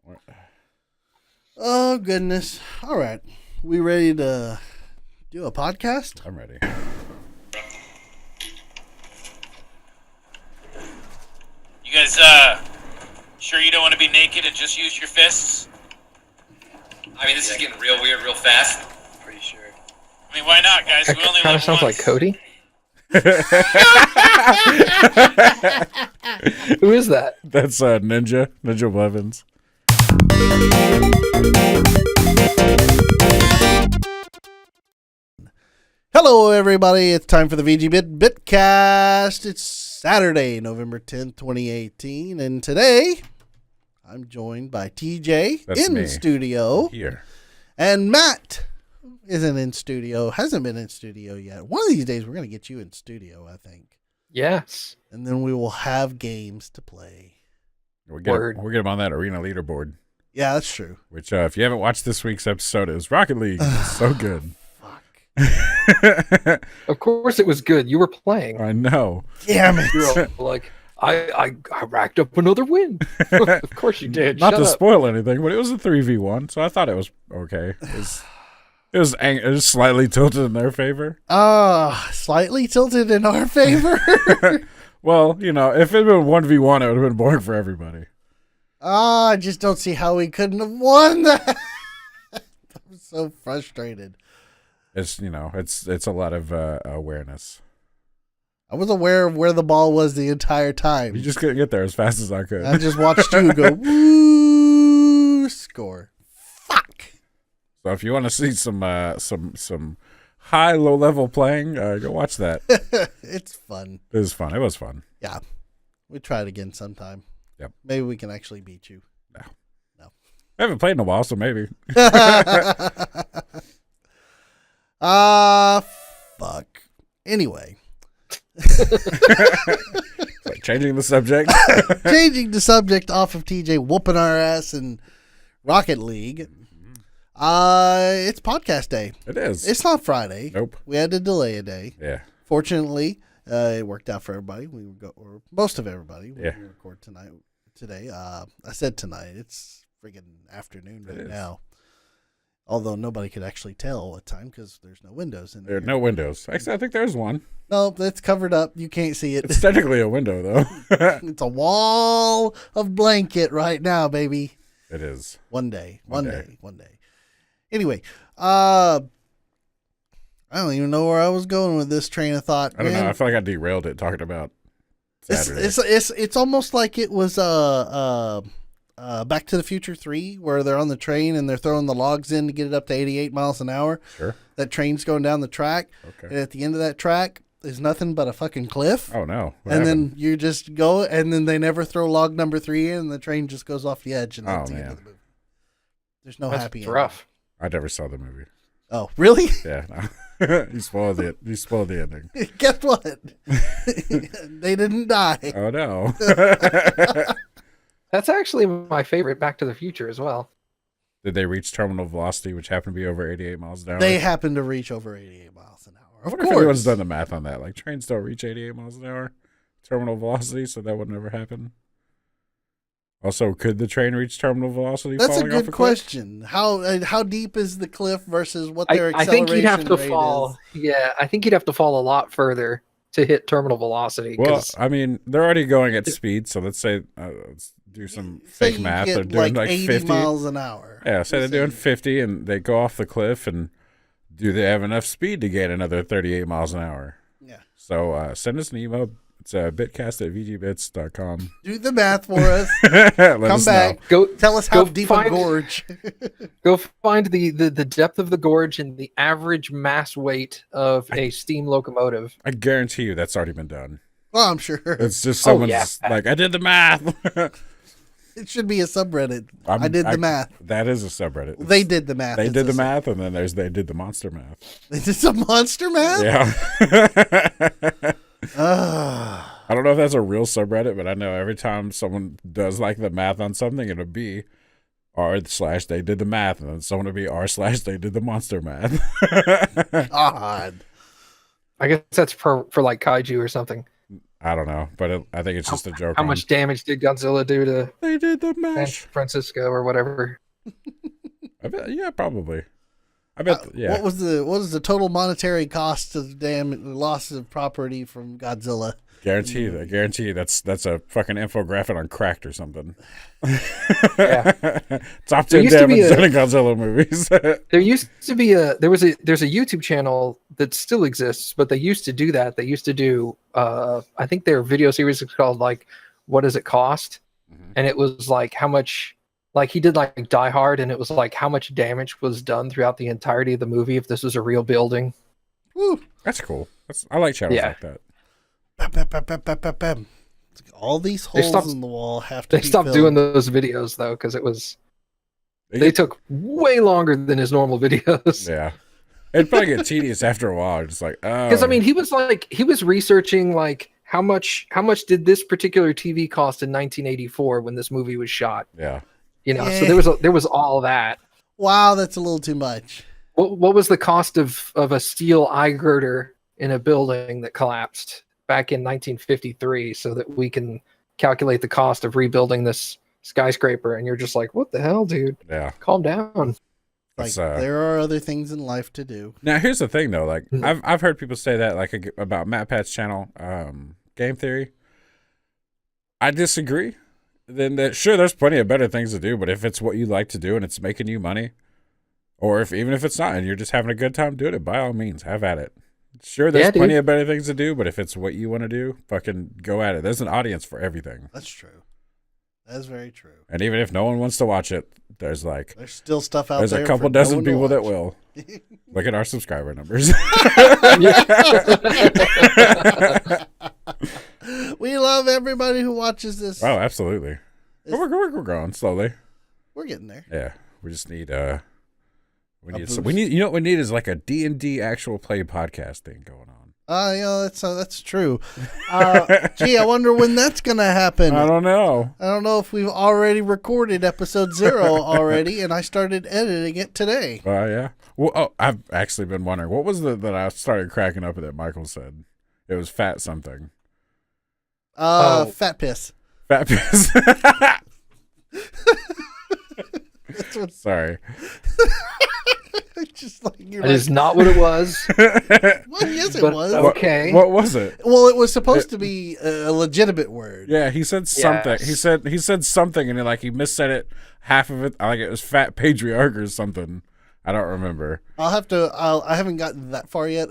What? Oh, goodness. All right. We ready to do a podcast? I'm ready. You guys, sure you don't want to be naked and just use your fists? I mean, this is getting real weird real fast. Pretty sure. I mean, why not, guys? That We only kind live of sounds once. like Cody. Who is that? That's Ninja Blevins. Hello, everybody. It's time for the Bitcast. It's Saturday, November 10th, 2018. And today, I'm joined by TJ That's in me. studio. Here. And Matt isn't in studio, hasn't been in studio yet. One of these days, we're going to get you in studio, I think. Yes. And then we will have games to play. We'll Word. get him on that arena leaderboard. Yeah, that's true. Which, if you haven't watched this week's episode, is Rocket League. It's so good. Fuck. Of course it was good. You were playing. I know. Damn it. You're all like, I racked up another win. Of course you did. Not Shut to up. spoil anything, but it was a 3v1, so I thought it was okay. It was slightly tilted in their favor. Slightly tilted in our favor. Well, you know, if it had been 1v1, it would have been boring for everybody. I just don't see how we couldn't have won that. I'm so frustrated. It's, you know, it's a lot of awareness. I was aware of where the ball was the entire time. You just couldn't get there as fast as I could. I just watched you go, woo, score. Fuck. So if you want to see some high low level playing, go watch that. It's fun. It was fun. It was fun. Yeah. We try it again sometime. Yep. Maybe we can actually beat you. I haven't played in a while, so maybe. Fuck. Anyway. Like changing the subject. Changing the subject off of TJ whooping our ass in Rocket League. It's podcast day. It is. It's not Friday. Nope. We had to delay a day. Yeah. Fortunately, it worked out for everybody. We would go, or most of everybody. We Yeah. record today. I said tonight. It's friggin' afternoon It right is. now. Although nobody could actually tell what time because there's no windows in There there. are no windows. Actually, I think there's one. No, it's covered up. You can't see it. It's technically a window, though. It's a wall of blanket right now, baby. It is. One day. One day. Anyway, I don't even know where I was going with this train of thought. I don't man. know. I feel like I derailed it talking about Saturday. It's almost like it was Back to the Future 3, where they're on the train and they're throwing the logs in to get it up to 88 miles an hour. Sure. That train's going down the track, Okay. and at the end of that track is nothing but a fucking cliff. Oh, no. What and happened? then you just go, and then they never throw log number 3 in, and the train just goes off the edge, and that's the end of the movie. There's no happy That's ending. rough. I never saw the movie. Oh, really? Yeah. No. You spoiled it. You spoiled the ending. Guess what? They didn't die. Oh, no. That's actually my favorite Back to the Future as well. Did they reach terminal velocity, which happened to be over 88 miles an hour? They happen to reach over 88 miles an hour. I Of wonder if anyone's course. done the math on that. Like, trains don't reach 88 miles an hour terminal velocity, so that would never happen. Also, could the train reach terminal velocity? That's a falling off good cliff? question. How deep is the cliff versus what their I think acceleration you'd have to rate fall. is? Yeah, I think you'd have to fall a lot further to hit terminal velocity. Well, 'cause I mean, they're already going at speed, so let's say, let's do some Say fake you math. get They're doing like 80 50. miles an hour. Yeah, say they're Let's doing say. 50 and they go off the cliff, and do they have enough speed to gain another 38 miles an hour? Yeah. So send us an email. It's bitcast@vgbits.com. Do the math for us. Let Come us back. go Tell us how Go deep find- a gorge. go find the depth of the gorge and the average mass weight of a steam locomotive. I guarantee you that's already been done. Well, I'm sure. It's just Oh, someone's yeah. like, I did the math. It should be a subreddit. I'm- I did the math. That is a subreddit. They did the math. They It's did a the math, and then there's they did the monster math. They did some monster math? Yeah. Ah. I don't know if that's a real subreddit, but I know every time someone does like the math on something, it'll be r/they did the math, and then someone will be r/they did the monster math. God. I guess that's for like kaiju or something. I don't know, but I think it's just a joke. How much damage did Godzilla do to they did the San mash? Francisco or whatever? I bet, yeah, probably. I bet, yeah. What was the total monetary cost of the loss of property from Godzilla? Guarantee that's a fucking infographic on Cracked or something. Yeah. Top 10 damage done in Godzilla movies. There used to be there's a YouTube channel that still exists, but they used to do that. They used to do I think their video series is called like What Does It Cost? Mm-hmm. And it was like how much, like he did like Die Hard, and it was like how much damage was done throughout the entirety of the movie if this was a real building. Woo. That's cool. I like channels like that. Bam, bam, bam, bam, bam, bam, bam. All these holes in the wall have to be stopped filled. doing those videos though, because they took way longer than his normal videos. Yeah. It'd probably get tedious after a while. Just like, oh. Because I mean, he was researching like how much did this particular TV cost in 1984 when this movie was shot? Yeah. You know, so there was all that. Wow, that's a little too much. What was the cost of a steel eye girder in a building that collapsed back in 1953, so that we can calculate the cost of rebuilding this skyscraper? And you're just like, what the hell, dude? Yeah. Calm down. Like, there are other things in life to do. Now, here's the thing, though. Like, I've heard people say that, like, about MatPat's channel, Game Theory. I disagree. Then sure, there's plenty of better things to do, but if it's what you like to do and it's making you money, or even if it's not and you're just having a good time doing it, by all means, have at it. Sure, there's plenty of better things to do, but if it's what you want to do, fucking go at it. There's an audience for everything. That's true. That's very true. And even if no one wants to watch it, there's still stuff out there. There's a couple dozen people that will. Look at our subscriber numbers. We love everybody who watches this. Oh, absolutely. We're growing slowly. We're getting there. Yeah, we just need we need you know what we need is like a D&D actual play podcast thing going on. Yeah, that's true. Gee, I wonder when that's gonna happen. I don't know. I don't know if we've already recorded episode 0 already, and I started editing it today. Yeah. Well, I've actually been wondering what was that I started cracking up at that Michael said. It was fat something. Fat piss. Fat piss. Sorry. Just like that is not what it was. Well, yes, it was. Okay. What was it? Well, it was supposed to be a legitimate word. Yeah, he said something. Yes. He said something, and he missaid it. Half of it, like it was fat patriarch or something. I don't remember. I haven't gotten that far yet.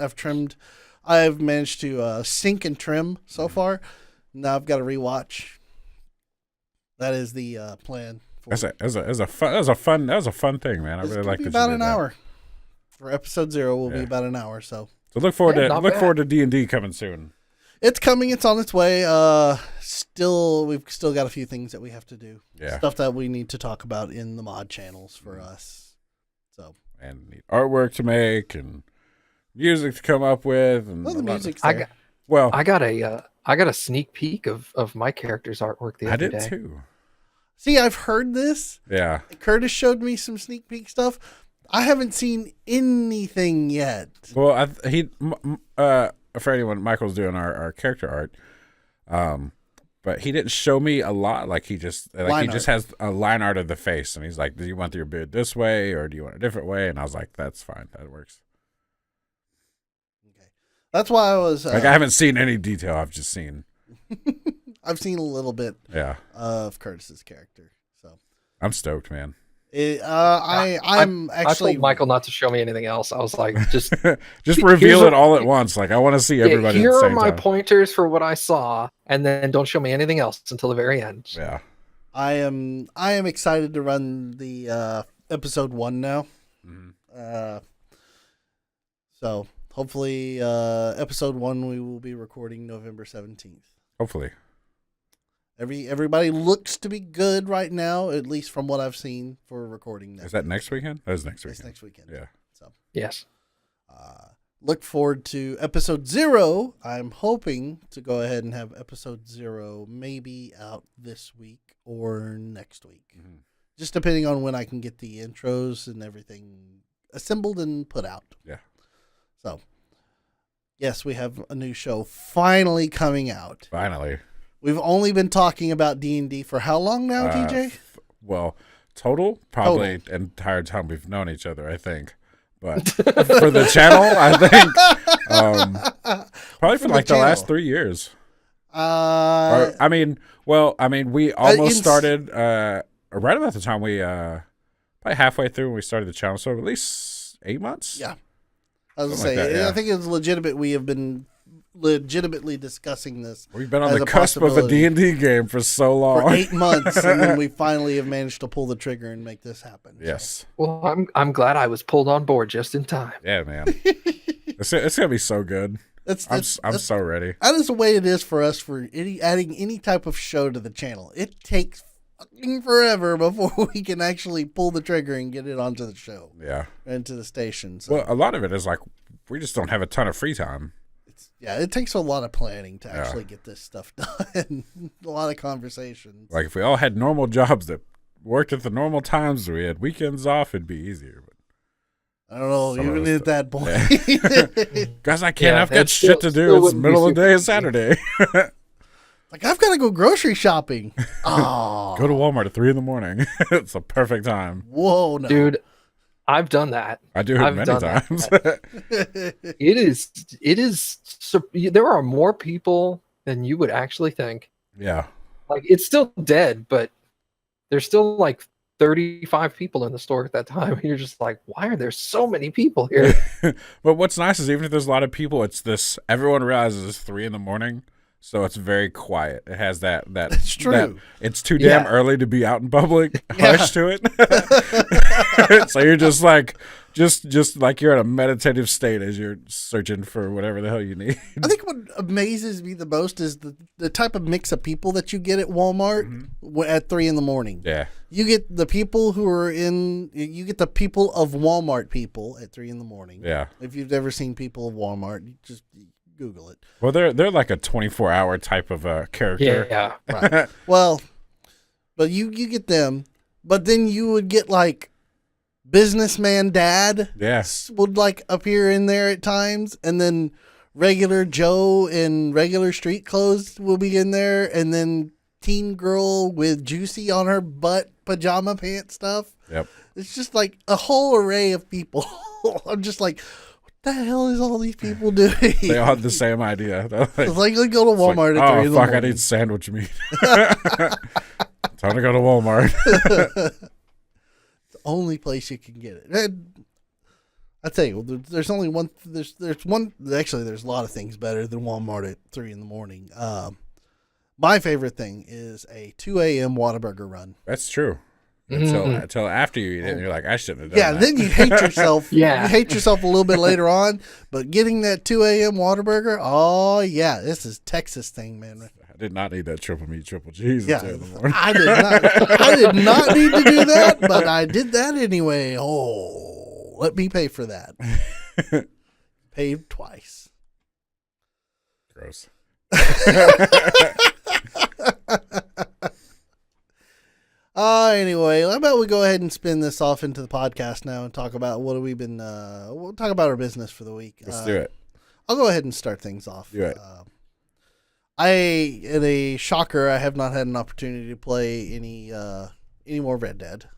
I've managed to sync and trim so far. Now I've got to rewatch. That is the plan. That was a fun thing, man. I really like this. About an hour. For episode 0 will be about an hour. So look forward to D&D coming soon. It's coming. It's on its way. We've still got a few things that we have to do. Yeah. Stuff that we need to talk about in the mod channels for us. So and need artwork to make and music to come up with. And the music's there. I got a sneak peek of my character's artwork the other day. I did too. See, I've heard this. Yeah. Curtis showed me some sneak peek stuff. I haven't seen anything yet. Well, for anyone, Michael's doing our character art, but he didn't show me a lot. Like he just has a line art of the face, and he's like, "Do you want your beard this way, or do you want a different way?" And I was like, "That's fine, that works." Okay, that's why I was I haven't seen any detail. I've just seen. I've seen a little bit. Yeah. Of Curtis's character, so I'm stoked, man. I told Michael not to show me anything else. I was like, just reveal it all at once. Like I want to see everybody. Here at the are same my time. pointers for what I saw, and then don't show me anything else until the very end. Yeah. I am excited to run the episode 1 now. Mm-hmm. So hopefully episode 1 we will be recording November 17th. Hopefully. Everybody looks to be good right now, at least from what I've seen for recording. Is that next weekend? That is next weekend. That's next weekend. Yeah. So yes. Look forward to episode 0. I'm hoping to go ahead and have episode 0 maybe out this week or next week, just depending on when I can get the intros and everything assembled and put out. Yeah. So Yes, we have a new show finally coming out. Finally. We've only been talking about D&D for how long now, TJ? Well, total, probably the entire time we've known each other, I think. But for the channel, I think probably for like the last 3 years. We almost started right about the time we probably halfway through when we started the channel, so at least 8 months. Yeah, I was Something gonna say, like that, yeah. I think it's legitimate. We have been legitimately discussing this. We've been on as the a cusp of a possibility D&D game for so long. for 8 months, and then we finally have managed to pull the trigger and make this happen. Yes. Well, I'm glad I was pulled on board just in time. Yeah, man. It's gonna be so good. I'm so ready. That is the way it is for us for adding any type of show to the channel. It takes fucking forever before we can actually pull the trigger and get it onto the show. Yeah. Into the station. So. Well, a lot of it is like we just don't have a ton of free time. It takes a lot of planning to actually get this stuff done. A lot of conversations. Like if we all had normal jobs that worked at the normal times, we had weekends off, it'd be easier. But I don't know, some even of us at that point. Yeah. Guys, I can't. Yeah, I've got that's shit to still do. It's the wouldn't be middle of the day, super it's Saturday. Like, I've got to go grocery shopping. Oh. Go to Walmart at 3 a.m. It's a perfect time. Whoa, no. Dude, I've done that. I do it I've many done times. It is. There are more people than you would actually think. Yeah. Like, it's still dead, but there's still like 35 people in the store at that time. And you're just like, why are there so many people here? But what's nice is even if there's a lot of people, it's this. Everyone realizes it's 3 a.m. So it's very quiet. It has that. It's true. It's too damn Yeah. early to be out in public. Yeah. Hush to it. So you're just like, just like you're in a meditative state as you're searching for whatever the hell you need. I think what amazes me the most is the type of mix of people that you get at Walmart at 3 a.m. Yeah. You get the people who are you get the people of Walmart people at 3 a.m. Yeah. If you've ever seen people of Walmart, you just Google it. Well, they're like a 24-hour type of character. Yeah. Right. Well, but you get them, but then you would get like businessman dad would like appear in there at times, and then regular Joe in regular street clothes will be in there, and then teen girl with juicy on her butt pajama pants stuff. Yep. It's just like a whole array of people. I'm just like, what the hell is all these people doing? They all have the same idea. It's like, let's go to Walmart at 3 in the fuck, morning. I need sandwich meat. Time to go to Walmart. The only place you can get it. And I tell you, there's only one. There's one. Actually, there's a lot of things better than Walmart at 3 in the morning. My favorite thing is a 2 a.m. Whataburger run. That's true. Until after you eat it, and you're like, I shouldn't have done Yeah, that. then you hate yourself. Yeah. You hate yourself a little bit later on. But getting that 2 a.m. Whataburger, oh yeah, this is Texas thing, man. I did not need that triple meat, triple cheese. Yeah, At 2 in the morning. I did not need to do that, but I did that anyway. Oh, let me pay for that. Paid twice. Gross. Anyway, how about we go ahead and spin this off into the podcast now and talk about what have we been. We'll talk about our business for the week. Let's do it. I'll go ahead and start things off. Do it. In a shocker, I have not had an opportunity to play any more Red Dead,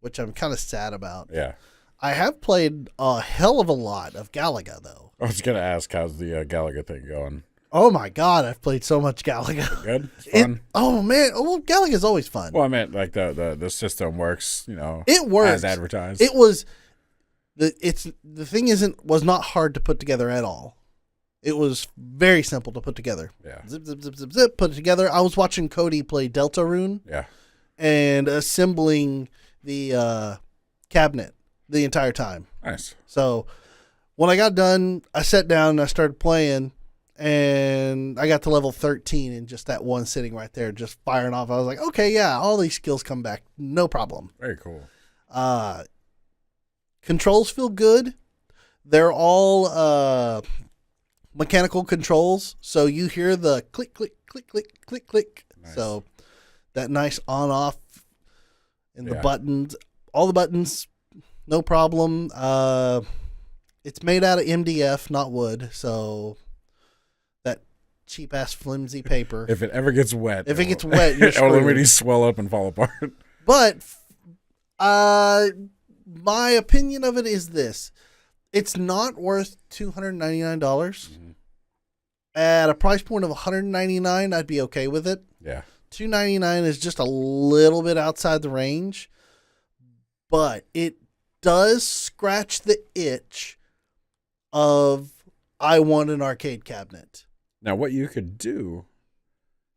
which I'm kind of sad about. Yeah. I have played a hell of a lot of Galaga, though. I was gonna ask, how's the Galaga thing going? Oh my god, I've played so much Galaga. Good. It's fun. Oh man, well, Galaga's always fun. Well, I meant like the system works. It works as advertised. It was the thing was not hard to put together at all. It was very simple to put together. Yeah. Zip, zip, zip, zip, zip, put it together. I was watching Cody play Deltarune. Yeah. And assembling the cabinet the entire time. Nice. So when I got done, I sat down and I started playing, and I got to level 13 in just that one sitting right there, just firing off. I was like, okay, yeah, all these skills come back. No problem. Very cool. Controls feel good. They're all mechanical controls, so you hear the click, click, click, click, click, click. Nice. So that nice on-off and the Yeah. buttons, all the buttons, no problem. It's made out of MDF, not wood, so that cheap ass flimsy paper. If it ever gets wet, If it gets wet, you're it'll screwed. already swell up and fall apart. But my opinion of it is this: it's not worth $299. Mm-hmm. At a price point of $199, I'd be okay with it. Yeah. $299 is just a little bit outside the range, but it does scratch the itch of I want an arcade cabinet. Now, what you could do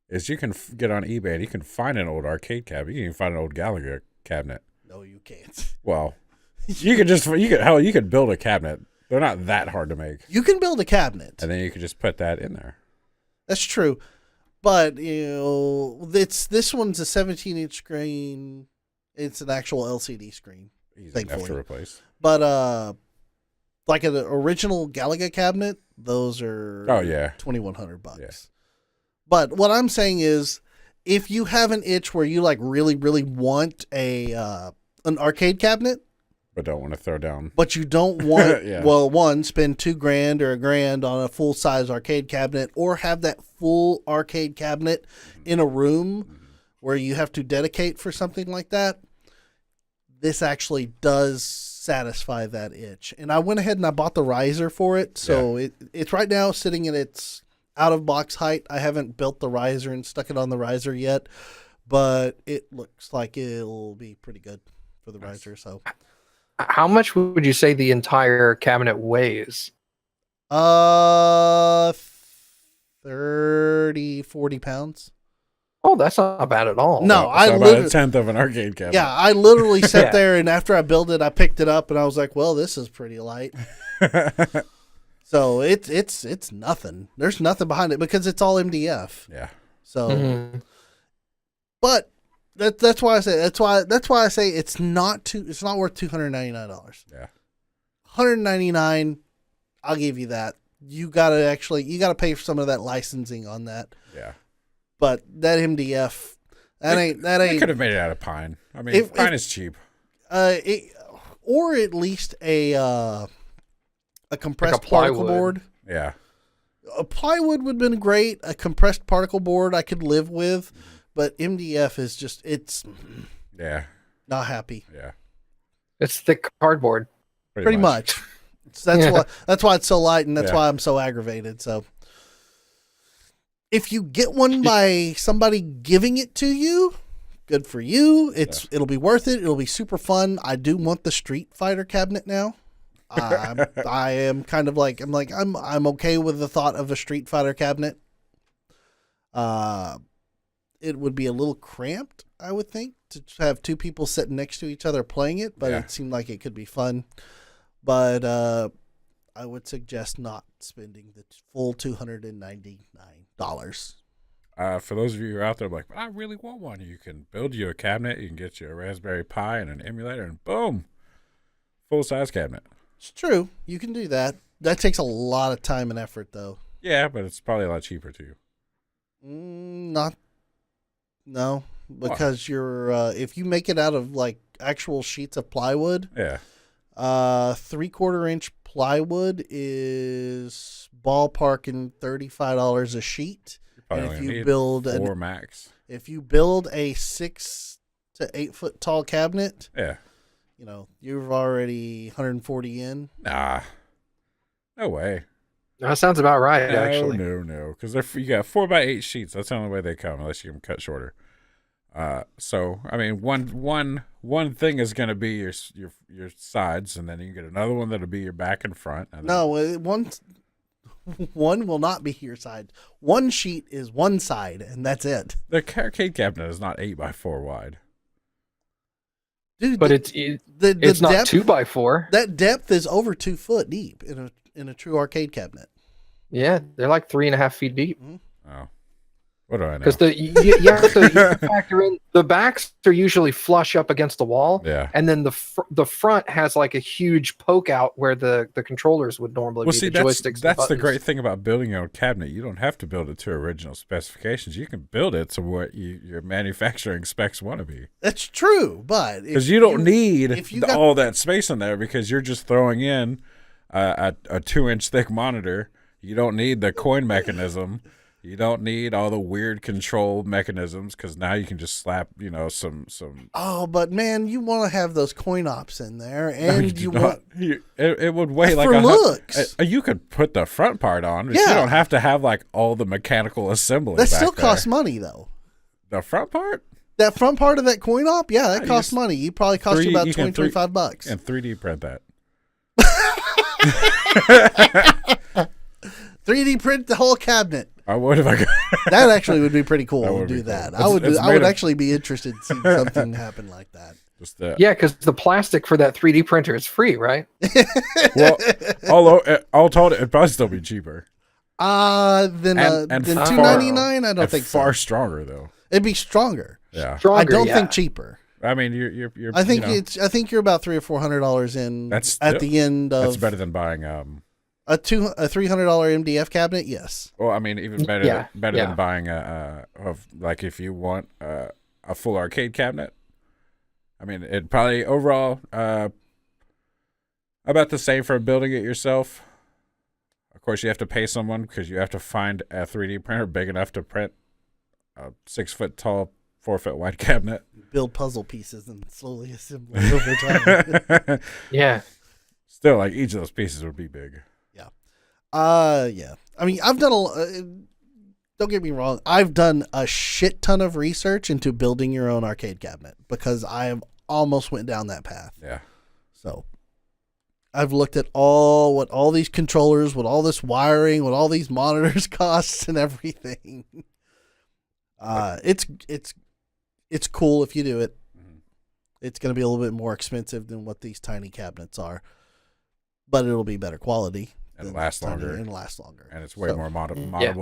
is you can get on eBay and you can find an old arcade cabinet. You can find an old Gallagher cabinet. No, you can't. Well, you could build a cabinet. They're not that hard to make. You can build a cabinet. And then you could just put that in there. That's true. But, this one's a 17-inch screen. It's an actual LCD screen. Easy Thankfully. enough to replace. But, like an original Galaga cabinet, those are $2,100. Yeah. But what I'm saying is, if you have an itch where you like really, really want an arcade cabinet, But don't want to throw down. but you don't want, Yeah. well, one, spend $2,000 or $1,000 on a full size arcade cabinet, or have that full arcade cabinet in a room where you have to dedicate for something like that, this actually does satisfy that itch. And I went ahead and I bought the riser for it. So it's right now sitting in its out of box height. I haven't built the riser and stuck it on the riser yet, but it looks like it'll be pretty good for the riser. So How much would you say the entire cabinet weighs? 30, 40 pounds. Oh, that's not bad at all. No, So I about literally, a tenth of an arcade cabinet. yeah, I literally sat Yeah. there, and after I built it, I picked it up and I was like, well, this is pretty light. So it's nothing. There's nothing behind it because it's all MDF. Yeah. So, Mhm. but that's why I say I say it's not worth $299. Yeah. $199, I'll give you that. You gotta pay for some of that licensing on that. Yeah. But that MDF, They could ain't have made it out of pine. I mean, pine is cheap. or at least a compressed plywood. particle board. Yeah. A plywood would have been great. A compressed particle board I could live with, but MDF is just Yeah. not happy. Yeah. It's thick cardboard. Pretty much. So that's why it's so light, and that's why I'm so aggravated. So if you get one by somebody giving it to you, good for you. It'll be worth it. It'll be super fun. I do want the Street Fighter cabinet now. I am kind of like I'm okay with the thought of a Street Fighter cabinet. It would be a little cramped, I would think, to have two people sitting next to each other playing it, but it seemed like it could be fun. But I would suggest not spending the full $299. For those of you who are out there like, but I really want one, you can build you a cabinet. You can get you a Raspberry Pi and an emulator, and boom, full size cabinet. It's true. You can do that. That takes a lot of time and effort, though. Yeah, but it's probably a lot cheaper too. No, because you're if you make it out of like actual sheets of plywood, Yeah. 3/4 inch plywood is ballparking $35 a sheet. Probably And if only you need build 4 max. if you build a 6 to 8 foot tall cabinet, Yeah. you're already 140 in. Nah. No way. That sounds about right, actually. No. Because you got 4x8 sheets. That's the only way they come, unless you can cut shorter. So I mean, one thing is going to be your sides, and then you can get another one that'll be your back and front. And then, No, one will not be your side. One sheet is one side, and that's it. the arcade cabinet is not 8x4 wide. Dude, But it's not depth, 2x4. that depth is over 2 foot deep in a true arcade cabinet. Yeah, they're like 3.5 feet deep. Oh, what do I know? Because you have to factor in the backs are usually flush up against the wall, Yeah. and then the front has like a huge poke out where the controllers would normally Well, be. see, the joysticks. that's the and great buttons. thing about building your own cabinet. You don't have to build it to original specifications. You can build it to what your manufacturing specs want to be. That's true, but Because you don't need if you got- all that space in there, because you're just throwing in a 2-inch thick monitor. You don't need the coin mechanism. You don't need all the weird control mechanisms because now you can just slap, some. Oh, but man, you want to have those coin ops in there, and you want it would weigh like for looks. You could put the front part on, but you don't have to have like all the mechanical assembly. That still costs money though. The front part. That front part of that coin op, yeah, that costs money. You probably cost you about $25. And 3D print that. 3D print the whole cabinet. I would if I could. That actually would be pretty cool to do that. Cool. I would actually be interested in seeing something happen like that. Yeah, because the plastic for that 3D printer is free, right? Well, all told, it'd probably still be cheaper. Than $2.99. I don't think so. Far stronger though. It'd be stronger. Yeah, stronger, I don't think cheaper. I mean, you're. I think you're about $300 or $400 in. That's at the end of. That's better than buying a $300 MDF cabinet. Yes. Well, I mean, even better than buying like if you want a full arcade cabinet. I mean, it probably overall about the same for building it yourself. Of course, you have to pay someone because you have to find a 3D printer big enough to print a 6-foot tall, 4-foot wide cabinet. Build puzzle pieces and slowly assemble it over time. Yeah. Still, like each of those pieces would be big. Yeah. Yeah. I mean, I've done don't get me wrong. I've done a shit ton of research into building your own arcade cabinet because I have almost went down that path. Yeah. So I've looked at what all these controllers, what all this wiring, what all these monitors costs and everything. It's cool if you do it. Mm-hmm. It's going to be a little bit more expensive than what these tiny cabinets are, but it'll be better quality and last longer. And it's way more moddable. Yeah.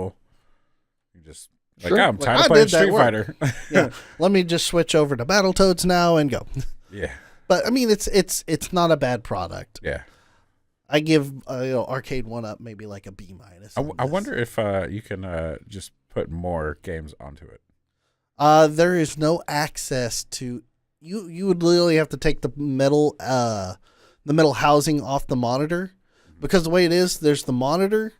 You just I'm tired of playing Street Fighter. Yeah. Let me just switch over to Battletoads now and go. Yeah. But I mean, it's not a bad product. Yeah. I give Arcade 1-Up maybe like a B-. I wonder if you can just put more games onto it. There is no access to you would literally have to take the metal housing off the monitor, because the way it is, there's the monitor,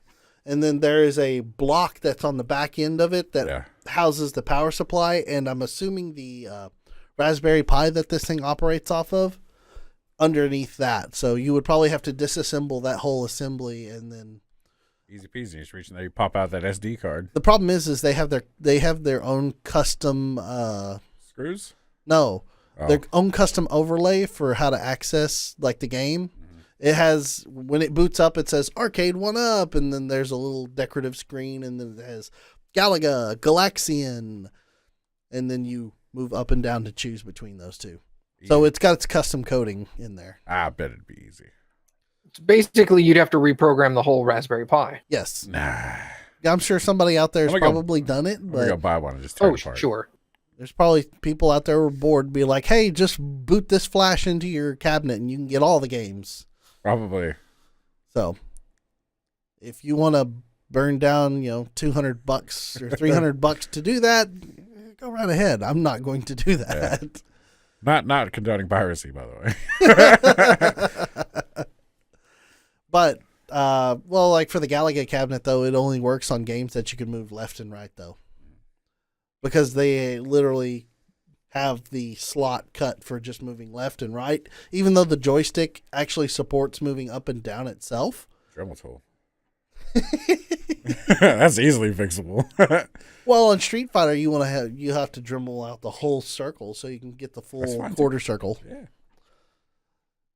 and then there is a block that's on the back end of it that houses the power supply, and I'm assuming the Raspberry Pi that this thing operates off of underneath that. So you would probably have to disassemble that whole assembly and then easy peasy. Just reach in there, you pop out that SD card. The problem is they have their own custom screws? No. Their own custom overlay for how to access like the game. Mm-hmm. It has, when it boots up, it says Arcade 1-Up, and then there's a little decorative screen, and then it has Galaga, Galaxian, and then you move up and down to choose between those two. Easy. So it's got its custom coding in there. I bet it'd be easy. Basically, you'd have to reprogram the whole Raspberry Pi. Yes. Nah. I'm sure somebody out there has probably done it. But I'm going to buy one and just tear it apart. Sure. There's probably people out there who are bored, be like, hey, just boot this flash into your cabinet and you can get all the games. Probably. So, if you want to burn down, $200 or $300 to do that, go right ahead. I'm not going to do that. Yeah. Not condoning piracy, by the way. But, like for the Galaga cabinet, though, it only works on games that you can move left and right, though. Because they literally have the slot cut for just moving left and right, even though the joystick actually supports moving up and down itself. Dremel tool. That's easily fixable. Well, on Street Fighter, you have to Dremel out the whole circle so you can get the full quarter circle. Yeah.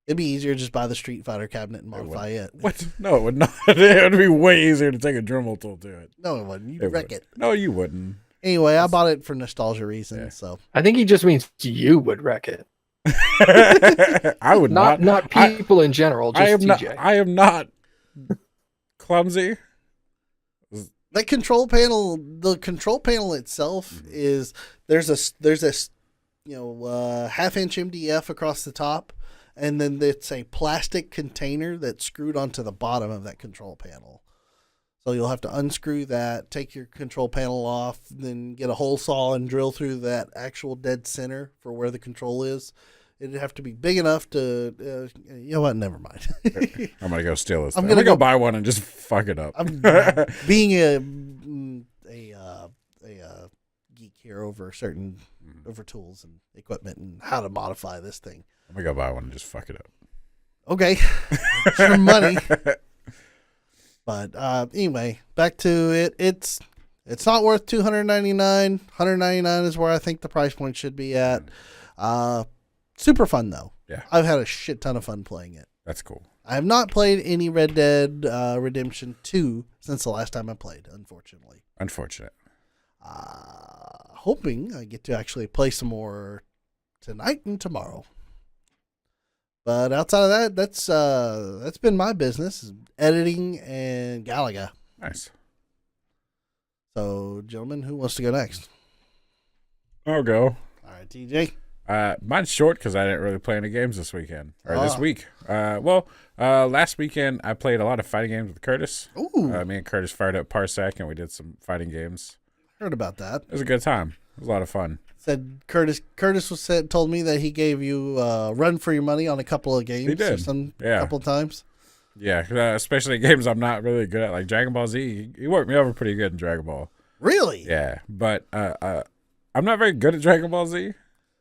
It'd be easier to just buy the Street Fighter cabinet and modify it. What? No, it would not. It would be way easier to take a Dremel tool to it. No, it wouldn't. You'd wreck it. No, you wouldn't. Anyway, I bought it for nostalgia reasons. So I think he just means you would wreck it. I would not. Not people in general. Just TJ. I am not clumsy. The control panel itself is there's a half-inch MDF across the top, and then it's a plastic container that's screwed onto the bottom of that control panel. So you'll have to unscrew that, take your control panel off, then get a hole saw and drill through that actual dead center for where the control is. It'd have to be big enough to. You know what? Never mind. I'm gonna go steal this. I'm I'm gonna gonna go go- buy one and just fuck it up. I'm being a geek here over tools and equipment and how to modify this thing. I'm gonna go buy one and just fuck it up. Okay, some money. But anyway, back to it. It's not worth $299. $199 is where I think the price point should be at. Super fun though. Yeah. I've had a shit ton of fun playing it. That's cool. I have not played any Red Dead Redemption 2 since the last time I played, unfortunately. Unfortunate. Hoping I get to actually play some more tonight and tomorrow. But outside of that, that's been my business, editing and Galaga. Nice. So, gentlemen, who wants to go next? I'll go. All right, TJ. Mine's short because I didn't really play any games this weekend or this week. Last weekend I played a lot of fighting games with Curtis. Ooh, Me and Curtis fired up Parsec and we did some fighting games. heard about that. It was a good time. It was a lot of fun. Said Curtis told me that he gave you run for your money on a couple of games. He did. A couple of times. Yeah, especially games I'm not really good at, like Dragon Ball Z. He worked me over pretty good in Dragon Ball. Really? Yeah, but I'm not very good at Dragon Ball Z.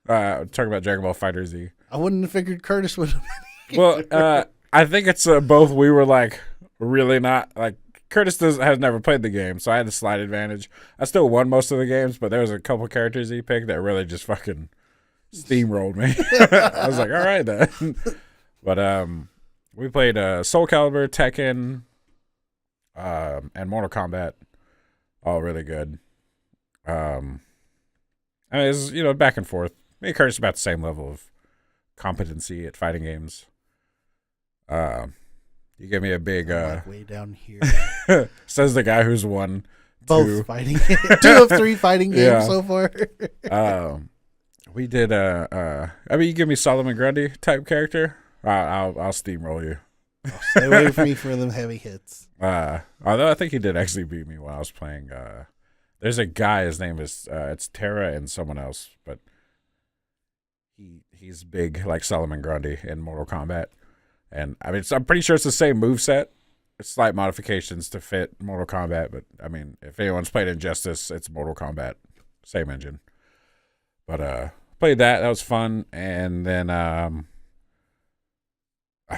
Talking about Dragon Ball Fighter Z. I wouldn't have figured Curtis would have. Well, I think it's both. We were like really not like Curtis has never played the game, so I had the slight advantage. I still won most of the games, but there was a couple characters he picked that really just fucking steamrolled me. I was like, all right then. But we played Soul Calibur, Tekken, and Mortal Kombat. All really good. I mean, it's back and forth. Me and Curtis are about the same level of competency at fighting games. You gave me a big like way down here. says the guy who's won Both two. fighting 2 of 3 fighting games Yeah. so far. We did I mean, you give me Solomon Grundy type character, I'll steamroll you. Stay away from me for them heavy hits. Although I think he did actually beat me when I was playing. There's a guy, his name is it's Terra and someone else, but he's big like Solomon Grundy in Mortal Kombat. And I mean, I'm pretty sure it's the same moveset. It's slight modifications to fit Mortal Kombat, but I mean, if anyone's played Injustice, it's Mortal Kombat, same engine. But played that. That was fun. And then I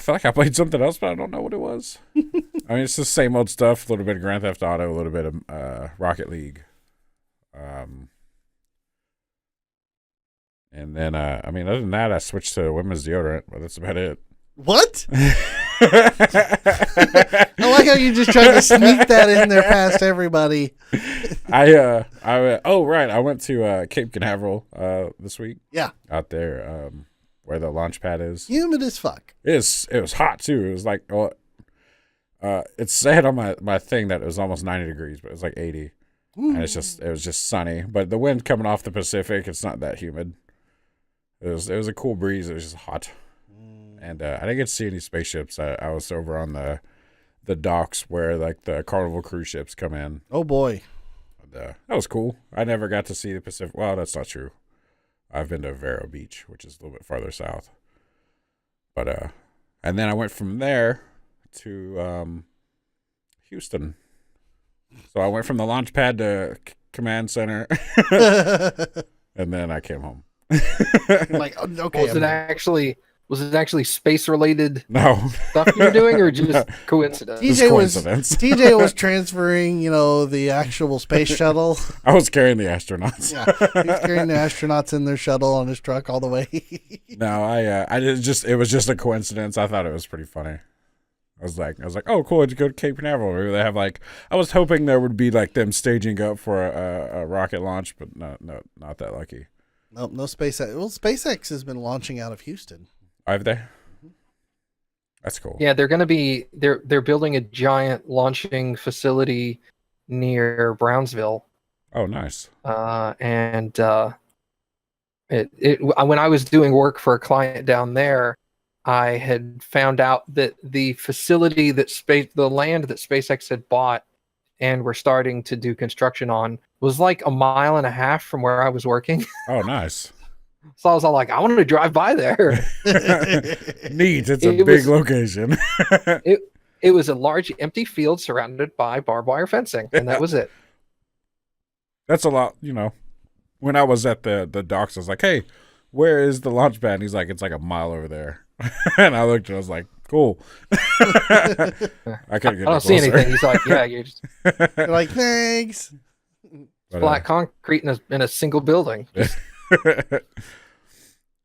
feel like I played something else, but I don't know what it was. I mean, it's the same old stuff. A little bit of Grand Theft Auto, a little bit of Rocket League. And then I mean, other than that, I switched to women's deodorant, but that's about it. What? I like how you just tried to sneak that in there past everybody. I went to Cape Canaveral this week. Yeah. Out there where the launch pad is. Humid as fuck. It was hot too. It was like it said on my thing that it was almost 90 degrees, but it was like 80. Ooh. And it was just sunny. But the wind coming off the Pacific, it's not that humid. It was a cool breeze. It was just hot. And I didn't get to see any spaceships. I was over on the docks where like the Carnival cruise ships come in. Oh boy. And, that was cool. I never got to see the Pacific. Well, that's not true. I've been to Vero Beach, which is a little bit farther south. But and then I went from there to Houston. So I went from the launch pad to command center, and then I came home. Like, okay. Was it actually space related No stuff you were doing, or just coincidence? TJ was transferring, the actual space shuttle. I was carrying the astronauts. Yeah, he was carrying the astronauts in their shuttle on his truck all the way. No, it was just a coincidence. I thought it was pretty funny. I was like, oh, cool, let's go to Cape Canaveral. Maybe they have I was hoping there would be them staging up for a rocket launch, but no, not that lucky. Nope, no SpaceX. Well, SpaceX has been launching out of Houston. Have they? That's cool. Yeah, they're building a giant launching facility near Brownsville. Oh, nice. When I was doing work for a client down there, I had found out that the facility the land that SpaceX had bought and were starting to do construction on was like a mile and a half from where I was working. Oh, nice. So I was all like, I wanted to drive by there. Neat. It's a It big was- location. It was a large empty field surrounded by barbed wire fencing, and that was it. That's a lot, When I was at the docks, I was like, hey, where is the launch pad? And he's like, it's like a mile over there. And I looked and I was like, cool. I couldn't get I don't see anything. He's like, yeah, you're just You're like, thanks. flat concrete in a single building.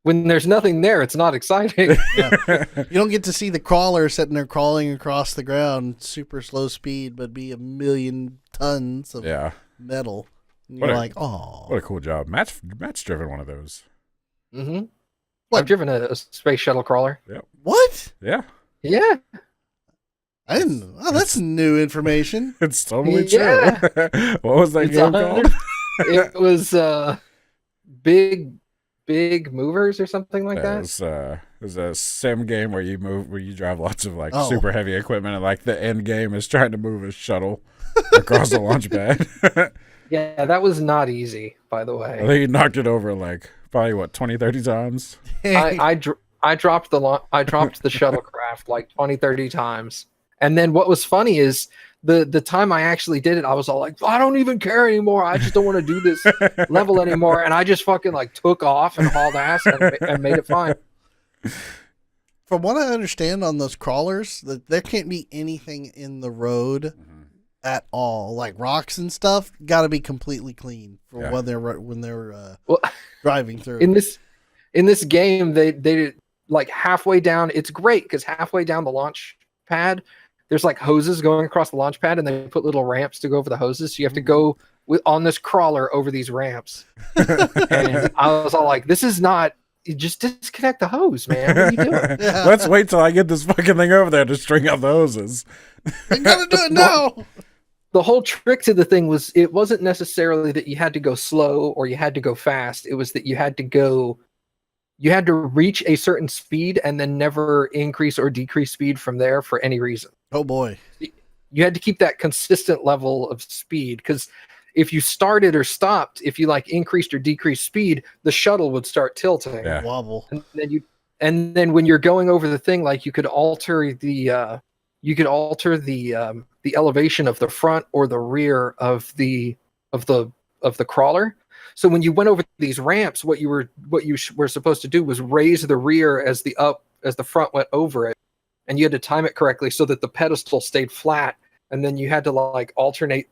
When there's nothing there, it's not exciting. Yeah. You don't get to see the crawler sitting there crawling across the ground, super slow speed, but be 1,000,000 tons of metal. And you're like, oh, what a cool job. Matt's driven one of those. Mm-hmm. What? I've driven a space shuttle crawler. what? Yeah. Yeah. I didn't. Oh, that's new information. It's totally Yeah. true. What was that It's game called? It was big movers or something like that. It was a sim game where you drive lots of like Oh. super heavy equipment, and like the end game is trying to move a shuttle across the launch pad. Yeah, that was not easy, by the I way. think he knocked it over like probably 20, 30 times. I dropped the shuttlecraft like 20, 30 times. And then what was funny is the time I actually did it, I was all like, I don't even care anymore. I just don't want to do this level anymore. And I just fucking like took off and hauled ass and made it fine. From what I understand on those crawlers, that there can't be anything in the road at all, like rocks and stuff. Got to be completely clean for when they're Well, driving through. in this game, they like halfway down. It's great because halfway down the launch pad, there's like hoses going across the launch pad, and they put little ramps to go over the hoses. So you have to go on this crawler over these ramps. And I was all like, "This is not. You just disconnect the hose, man. What are you doing?" Let's wait till I get this fucking thing over there to string out the hoses. I gotta do it now. The whole trick to the thing was it wasn't necessarily that you had to go slow or you had to go fast. It was that you had to reach a certain speed and then never increase or decrease speed from there for any reason. Oh boy. You had to keep that consistent level of speed, because if you started or stopped, if you like increased or decreased speed, the shuttle would start tilting. Yeah. Wobble. And then when you're going over the thing, like you could alter the elevation of the front or the rear of the crawler. So when you went over these ramps, what you were supposed to do was raise the rear as the front went over it, and you had to time it correctly so that the pedestal stayed flat, and then you had to like alternate,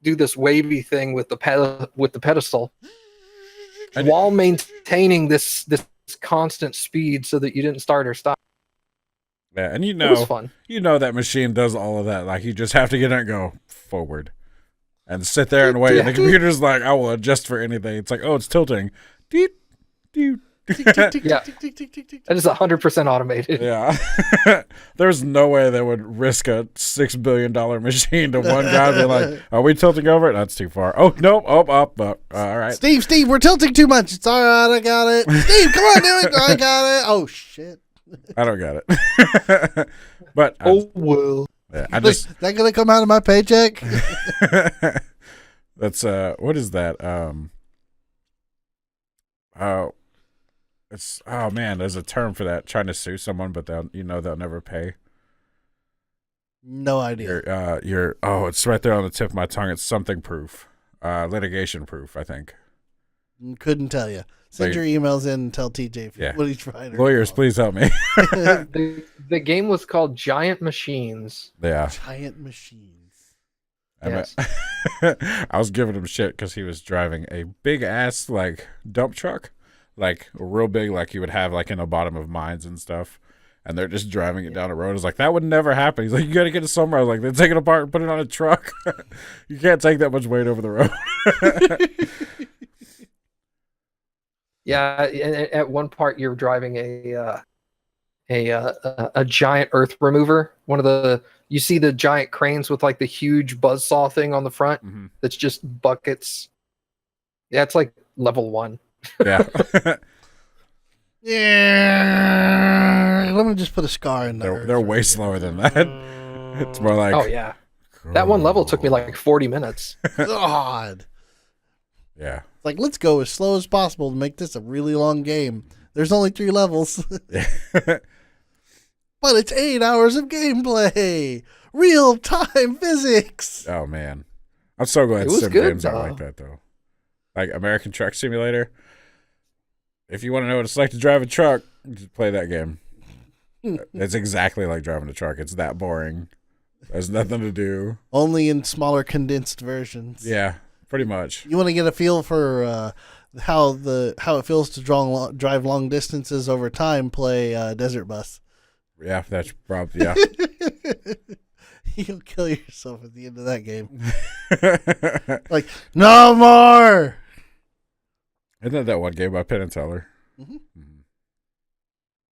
do this wavy thing with the pedestal while maintaining this constant speed so that you didn't start or stop. Yeah, and It was fun. that machine does all of that. Like you just have to get in and go forward and sit there and wait. And the computer's like, I will adjust for anything. It's like, oh, it's tilting. Deep, deep. Yeah. That is 100% automated. Yeah. There's no way they would risk a $6 billion machine to one guy and be like, are we tilting over it? That's too far. Oh, nope. Oh, up. All right. Steve, we're tilting too much. It's all right. I got it. Steve, come on, do it. I got it. Oh shit. I don't got it. But well. yeah, Is that gonna come out of my paycheck? That's what is that? Oh man, there's a term for that. Trying to sue someone, but they'll never pay. No idea. It's right there on the tip of my tongue. It's something proof, litigation proof, I think. Couldn't tell you. Send your emails in and tell TJ what he's trying to. Lawyers, please help me. The game was called Giant Machines. Yeah. Giant Machines. Yes. I was giving him shit because he was driving a big ass like dump truck, like real big, like you would have like in the bottom of mines and stuff. And they're just driving it down the road. I was like, that would never happen. He's like, you got to get it somewhere. I was like, they take it apart and put it on a truck. You can't take that much weight over the road. Yeah, and at one part you're driving a giant earth remover. You see the giant cranes with like the huge buzzsaw thing on the front. Mm-hmm. That's just buckets. Yeah, it's like level 1. Yeah. Yeah. Let me just put a scar in there. They're way slower than that. It's more like, oh yeah, that one level took me like 40 minutes. God. Yeah. It's Like, let's go as slow as possible to make this a really long game. There's only 3 levels. But it's 8 hours of gameplay. Real-time physics. Oh, man. I'm so glad It was sim good, games are like that, though. Like American Truck Simulator. If you want to know what it's like to drive a truck, just play that game. It's exactly like driving a truck. It's that boring. There's nothing to do. Only in smaller, condensed versions. Yeah, pretty much. You want to get a feel for how it feels to drive long distances over time, play Desert Bus. Yeah, that's probably, yeah. You'll kill yourself at the end of that game. Like, no more! Isn't that one game by Penn and Teller? Mm-hmm.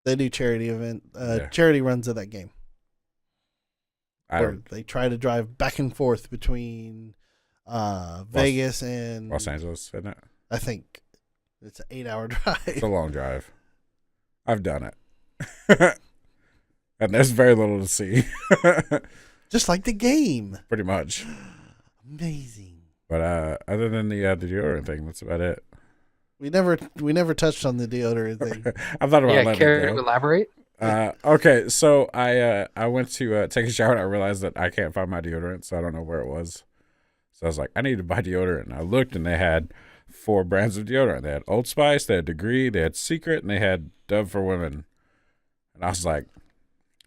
They do charity event, Yeah. charity runs of that game. I Where don't. they try to drive back and forth between Vegas and Los Angeles, isn't it? I think it's an 8-hour drive. It's a long drive. I've done it. And there's very little to see. Just like the game. Pretty much. Amazing. But other than the deodorant thing, that's about it. We never touched on the deodorant thing. I thought about Yeah, letting care it to go. elaborate? Okay, so I went to take a shower and I realized that I can't find my deodorant, so I don't know where it was. So I was like, I need to buy deodorant. And I looked and they had 4 brands of deodorant. They had Old Spice, they had Degree, they had Secret, and they had Dove for Women. And I was like,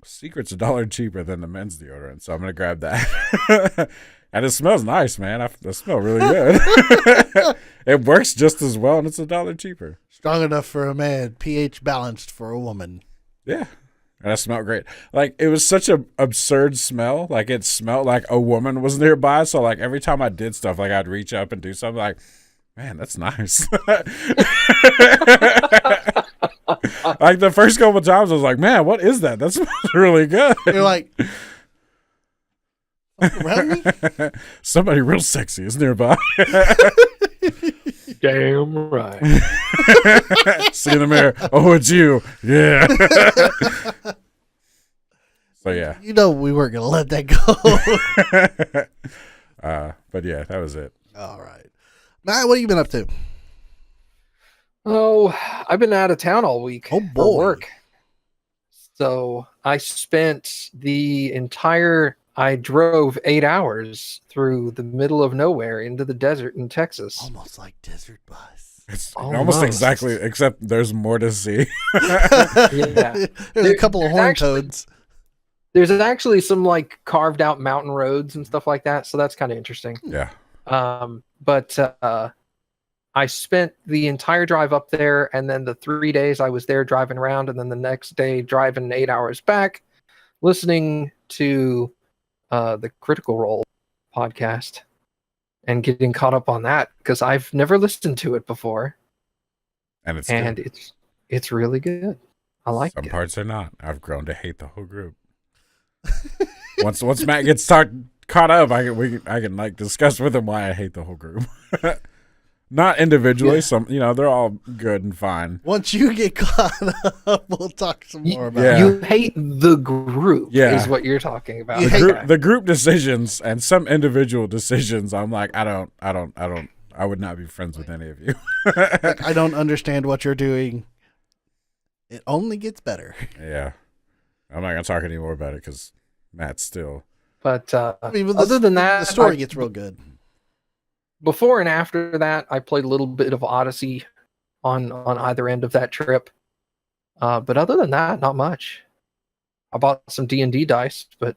Secret's $1 cheaper than the men's deodorant, so I'm going to grab that. And it smells nice, man. It smells really good. It works just as well, and it's $1 cheaper. Strong enough for a man, pH balanced for a woman. Yeah. And it smelled great. Like, it was such an absurd smell. Like, it smelled like a woman was nearby. So, like, every time I did stuff, like, I'd reach up and do something like, man, that's nice. Like, the first couple of times, I was like, man, what is that? That smells really good. You're like, around me? Somebody real sexy is nearby. Damn right. See in the mirror. Oh, it's you. Yeah. So, yeah. You know we weren't going to let that go. But, yeah, that was it. All right. Matt, what have you been up to? Oh, I've been out of town all week Oh, for boy. work. So I spent I drove 8 hours through the middle of nowhere into the desert in Texas. Almost like Desert Bus. It's Almost. almost exactly, except there's more to see. Yeah. There's a couple of There's horn actually- toads. There's actually some like carved out mountain roads and stuff like that. So that's kind of interesting. Yeah. But I spent the entire drive up there, and then the 3 days I was there driving around, and then the next day driving 8 hours back, listening to the Critical Role podcast and getting caught up on that because I've never listened to it before, And it's and good. it's really good. I like Some it. parts are not. I've grown to hate the whole group. Once Matt gets caught up, I can like discuss with him why I hate the whole group. Not individually. Yeah. Some they're all good and fine. Once you get caught up, we'll talk some more about Yeah. it. You hate the group, Yeah. is what you're talking about. You The hate- group, the group decisions and some individual decisions, I'm like, I would not be friends with any of you. Like, I don't understand what you're doing. It only gets better. Yeah. I'm not gonna talk anymore about it because Matt's still. But I mean, but other than that, the story I- gets real good. before and after that, I played a little bit of Odyssey on either end of that trip. But other than that, not much. I bought some D&D dice, but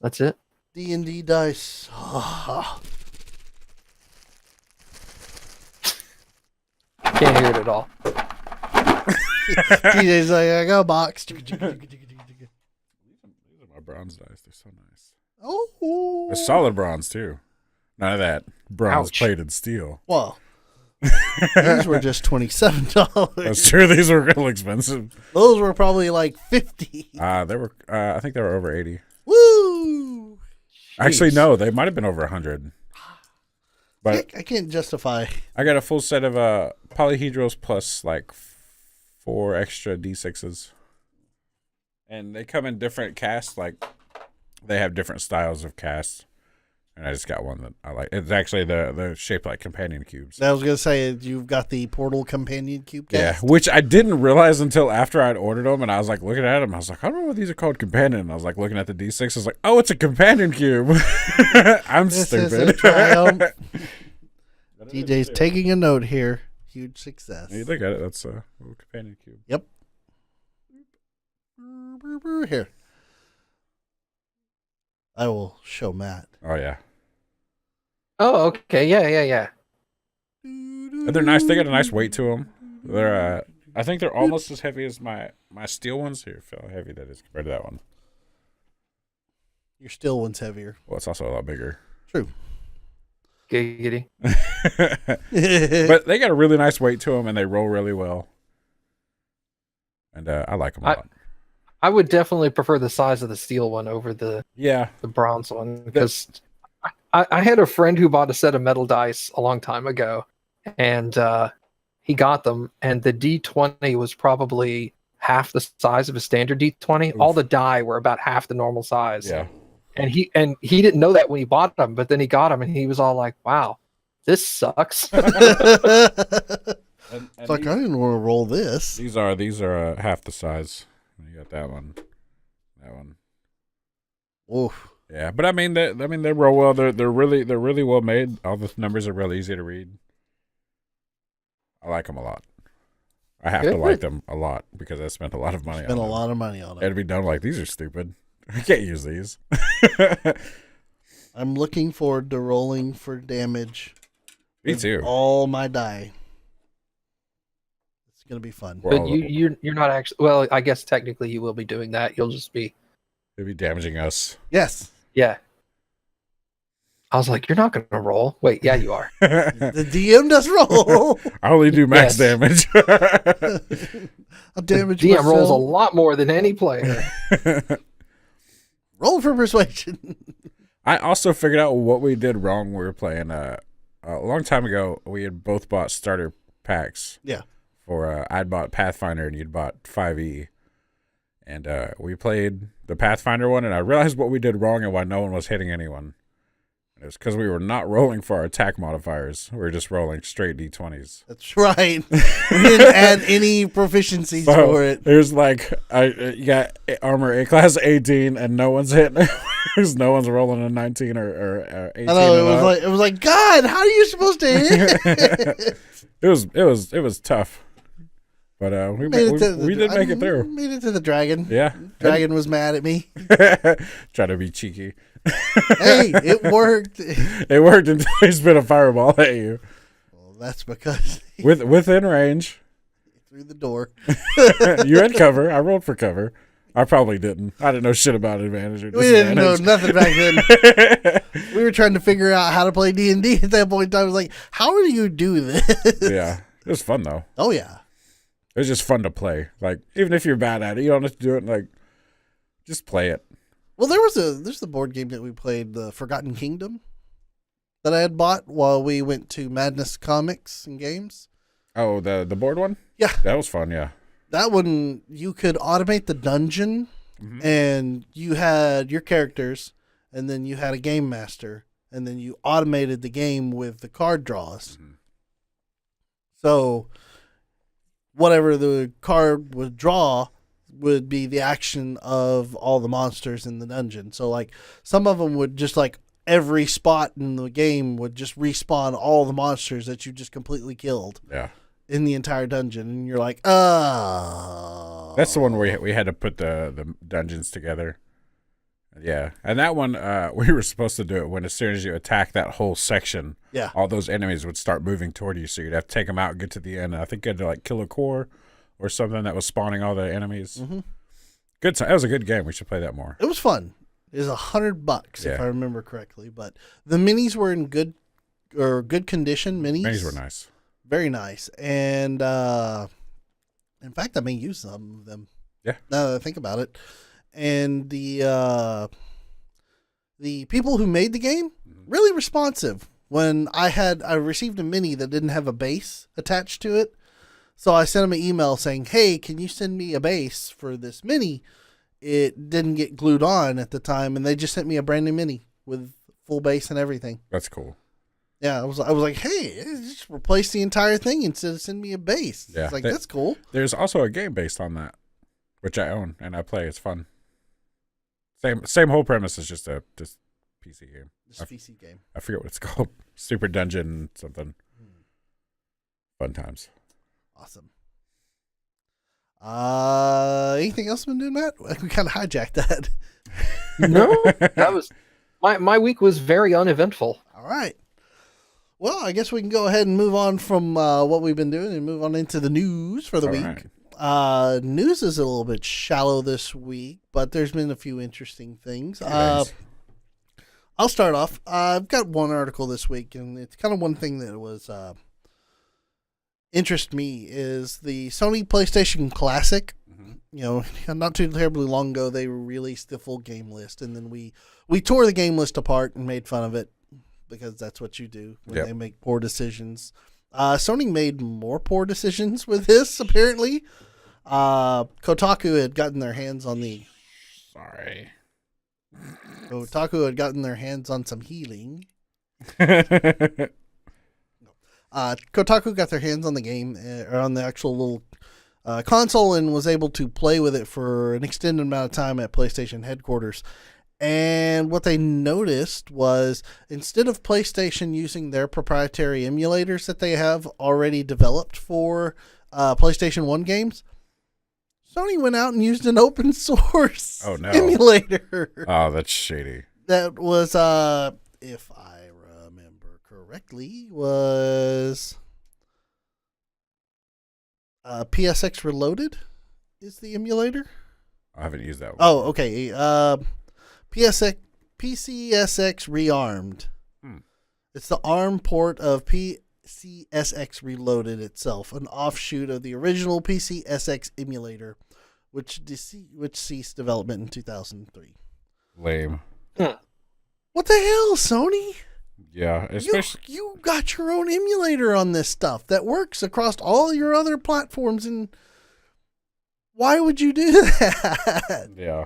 that's it. D&D dice. Can't hear it at all. TJ's like, I got a box. These are my bronze dice. They're so nice. Oh. They're solid bronze too. None of that bronze Ouch. plated steel. Well, these were just $27. That's true. These were real expensive. Those were probably like $50. They were. I think they were over 80. Woo! Actually, Jeez. no, they might have been over 100. But I can't justify. I got a full set of polyhedrals plus like 4 extra D6s, and they come in different casts. Like they have different styles of casts, And I just got one that I like. It's actually the shaped like companion cubes. I was gonna say you've got the Portal companion cube. Yeah, which I didn't realize until after I'd ordered them, and I was like looking at them. I was like, I don't know what these are called companion. And I was like looking at the D6. I was like, oh, it's a companion cube. I'm This stupid. is a triumph. DJ's taking a note here. Huge success. You look at it. That's a little companion cube. Yep. Here. I will show Matt. Oh yeah, Oh, okay. Yeah. and they're nice. They got a nice weight to them. They're I think they're almost as heavy as my steel ones. Here, feel how heavy that is compared to that one. Your steel one's heavier. Well, it's also a lot bigger. True. Giggity. But they got a really nice weight to them, and they roll really well. And I like them a lot. I would definitely prefer the size of the steel one over the Yeah. bronze one, because I had a friend who bought a set of metal dice a long time ago, and he got them, and the D20 was probably half the size of a standard D20. Oof. All the die were about half the normal size. Yeah. And he didn't know that when he bought them, but then he got them, and he was all like, "Wow, this sucks." It's like, I didn't want to roll this. These are half the size. You got that one. Oof. Yeah, but I mean they roll well. They're really well made. All the numbers are really easy to read. I like them a lot. I have to like them a lot because I spent a lot of money on them. Spent a lot of money on it. And to be done like, these are stupid. I can't use these. I'm looking forward to rolling for damage. Me with too. All my die. It's gonna be fun. Well, But you're not actually. Well, I guess technically you will be doing that. You'll just be. They'll be damaging us. Yes. Yeah. I was like, you're not going to roll. Wait, yeah, you are. The DM does roll. I only do max damage. I'll damage DM myself. rolls a lot more than any player. Roll for persuasion. I also figured out what we did wrong. We were playing a long time ago. We had both bought starter packs. Yeah. For I'd bought Pathfinder and you'd bought 5e, and we played the Pathfinder one, and I realized what we did wrong and why no one was hitting anyone. It was because we were not rolling for our attack modifiers. We were just rolling straight D20s. That's right. We didn't add any proficiencies for it. There's like, you got armor A class 18, and no one's hitting. There's no one's rolling a 19 or 18. I know, it was like, God, how are you supposed to hit? It was tough. But we did make it through. Made it to the dragon. Yeah. Dragon was mad at me. Try to be cheeky. Hey, it worked. It worked until he spit a fireball at you. Well, that's because within range. Through the door. You had cover. I rolled for cover. I probably didn't. I didn't know shit about advantage or We didn't know disadvantage. nothing back then. We were trying to figure out how to play D&D at that point in time. I was like, how do you do this? Yeah. It was fun though. Oh, yeah. It was just fun to play. Like, even if you're bad at it, you don't have to do it. Like, just play it. Well, there's the board game that we played, the Forgotten Kingdom, that I had bought while we went to Madness Comics and Games. Oh, the board one? Yeah. That was fun, yeah. That one, you could automate the dungeon, and you had your characters, and then you had a game master, and then you automated the game with the card draws. So whatever the card would draw would be the action of all the monsters in the dungeon. So like some of them would just like every spot in the game would just respawn all the monsters that you just completely killed. Yeah. In the entire dungeon, and you're like, oh. That's the one where we had to put the dungeons together. Yeah, and that one we were supposed to do it when as soon as you attack that whole section, Yeah. all those enemies would start moving toward you, so you'd have to take them out and get to the end. And I think you had to like kill a core or something that was spawning all the enemies. Good time. That was a good game. We should play that more. It was fun. It was $100 if Yeah. I remember correctly, but the minis were in good condition. Minis were nice. Very nice, and in fact, I may use some of them. Yeah. Now that I think about it, and the people who made the game really responsive. When I received a mini that didn't have a base attached to it, so I sent them an email saying, "Hey, can you send me a base for this mini?" It didn't get glued on at the time, and they just sent me a brand new mini with full bass and everything. That's cool. Yeah, I was like, hey, just replace the entire thing instead of send me a bass. Yeah, it's like, that's cool. There's also a game based on that, which I own and I play. It's fun. Same whole premise as just PC game. Just PC game. I forget what it's called. Super Dungeon something. Fun times. Awesome. Anything else been doing, Matt? We kind of hijacked that. No, that was my week was very uneventful. All right. Well, I guess we can go ahead and move on from what we've been doing and move on into the news for the week. Right. News is a little bit shallow this week, but there's been a few interesting things. I'll start off. I've got one article this week, and it's kind of one thing that was interest me is the Sony PlayStation Classic. Mm-hmm. You know, not too terribly long ago, they released the full game list, and then we tore the game list apart and made fun of it because that's what you do when they make poor decisions. Sony made more poor decisions with this, apparently. Kotaku had gotten their hands on the... Sorry. Kotaku had gotten their hands on some healing. Kotaku got their hands on the game, or on the actual little console, and was able to play with it for an extended amount of time at PlayStation headquarters. And what they noticed was, instead of PlayStation using their proprietary emulators that they have already developed for PlayStation 1 games, Sony went out and used an open source emulator. Oh, that's shady. That was, if I remember correctly, was PSX Reloaded is the emulator. I haven't used that one. Oh, okay. PCSX Rearmed. It's the ARM port of PCSX Reloaded itself, an offshoot of the original PCSX emulator, which ceased development in 2003. Lame. What the hell, Sony? Yeah, especially you got your own emulator on this stuff that works across all your other platforms, and why would you do that? Yeah.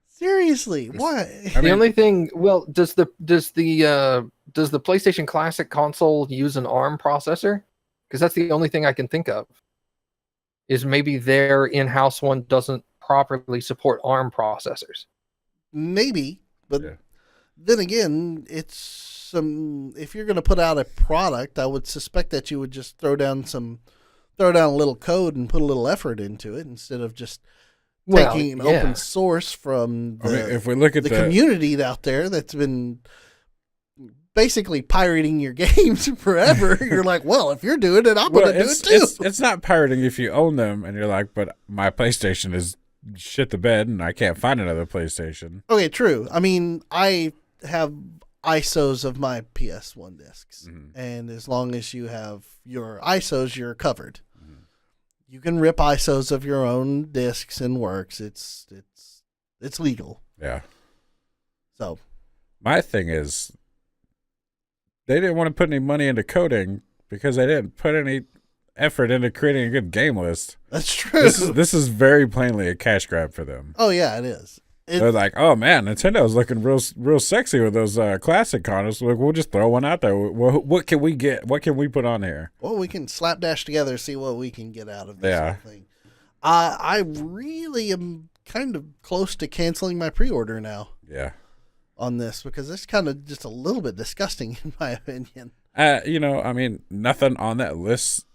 Seriously, why? The only thing, well, does the PlayStation Classic console use an ARM processor? Because that's the only thing I can think of. Is maybe their in-house one doesn't properly support ARM processors. Maybe, but then again, it's if you're going to put out a product, I would suspect that you would just throw down a little code and put a little effort into it instead of just taking an open source from if we look at the community out there that's been basically pirating your games forever. You're like, well, if you're doing it, I'm going to do it too. It's not pirating if you own them and you're like, but my PlayStation is shit the bed and I can't find another PlayStation. Okay, true. I mean, I have ISOs of my PS1 discs, and as long as you have your ISOs, you're covered. You can rip ISOs of your own discs and works. It's legal. Yeah. So, my thing is, they didn't want to put any money into coding because they didn't put any effort into creating a good game list. That's true. This is very plainly a cash grab for them. Oh yeah, it is. They're like, oh man, Nintendo's looking real sexy with those classic consoles. Like, we'll just throw one out there. What can we get? What can we put on here? Well, we can slapdash together, see what we can get out of this whole thing. I really am kind of close to canceling my pre-order now. Yeah. On this, because it's kind of just a little bit disgusting in my opinion. I mean, nothing on that list,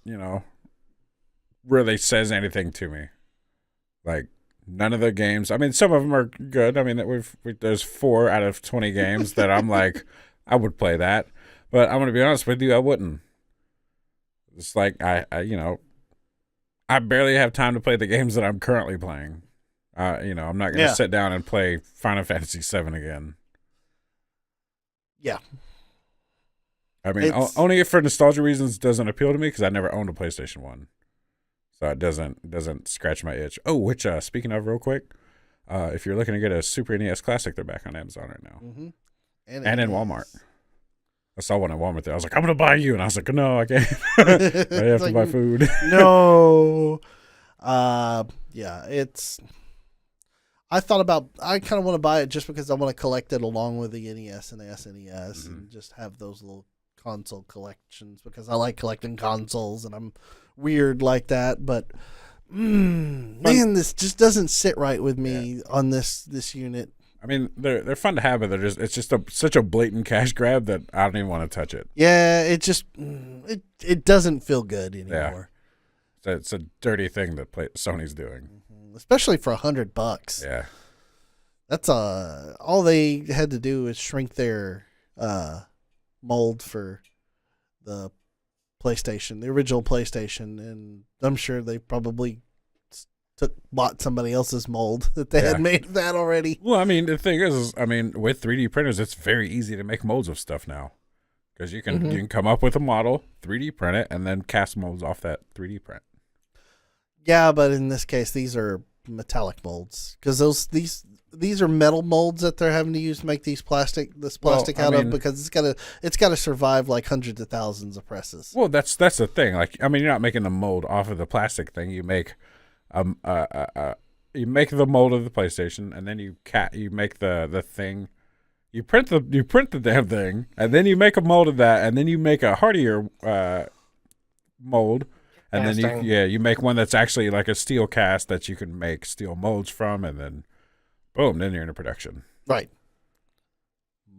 really says anything to me. Like, none of the games. I mean, some of them are good. I mean, there's 4 out of 20 games that I'm like, I would play that. But I'm gonna be honest with you, I wouldn't. It's like I barely have time to play the games that I'm currently playing. I'm not gonna sit down and play Final Fantasy VII again. Yeah. I mean, only if for nostalgia reasons doesn't appeal to me because I never owned a PlayStation 1. So it doesn't scratch my itch. Oh, which, speaking of real quick, if you're looking to get a Super NES Classic, they're back on Amazon right now. Mm-hmm. And in Walmart. I saw one at Walmart there. I was like, I'm going to buy you. And I was like, no, I can't. I have to buy food. No. Yeah, I kind of want to buy it just because I want to collect it along with the NES and the SNES and just have those little console collections because I like collecting consoles and I'm weird like that. But man, this just doesn't sit right with me on this unit. I mean, they're fun to have, but it's just such a blatant cash grab that I don't even want to touch it. Yeah, it just it doesn't feel good anymore. Yeah. It's a dirty thing that Sony's doing, especially for $100. Yeah, that's all they had to do is shrink their mold for the PlayStation, the original PlayStation, and I'm sure they probably bought somebody else's mold that they had made that already. Well, I mean, the thing is, with 3D printers, it's very easy to make molds of stuff now because you can come up with a model, 3D print it, and then cast molds off that 3D print. Yeah, but in this case, these are metallic molds because these are metal molds that they're having to use to make this plastic out of because it's gotta survive like hundreds of thousands of presses. Well, that's the thing. Like, I mean, you're not making the mold off of the plastic thing. You make you make the mold of the PlayStation, and then you make the thing. You print the damn thing, and then you make a mold of that, and then you make a hardier mold, and then you make one that's actually like a steel cast that you can make steel molds from, and then boom, then you're into production. Right.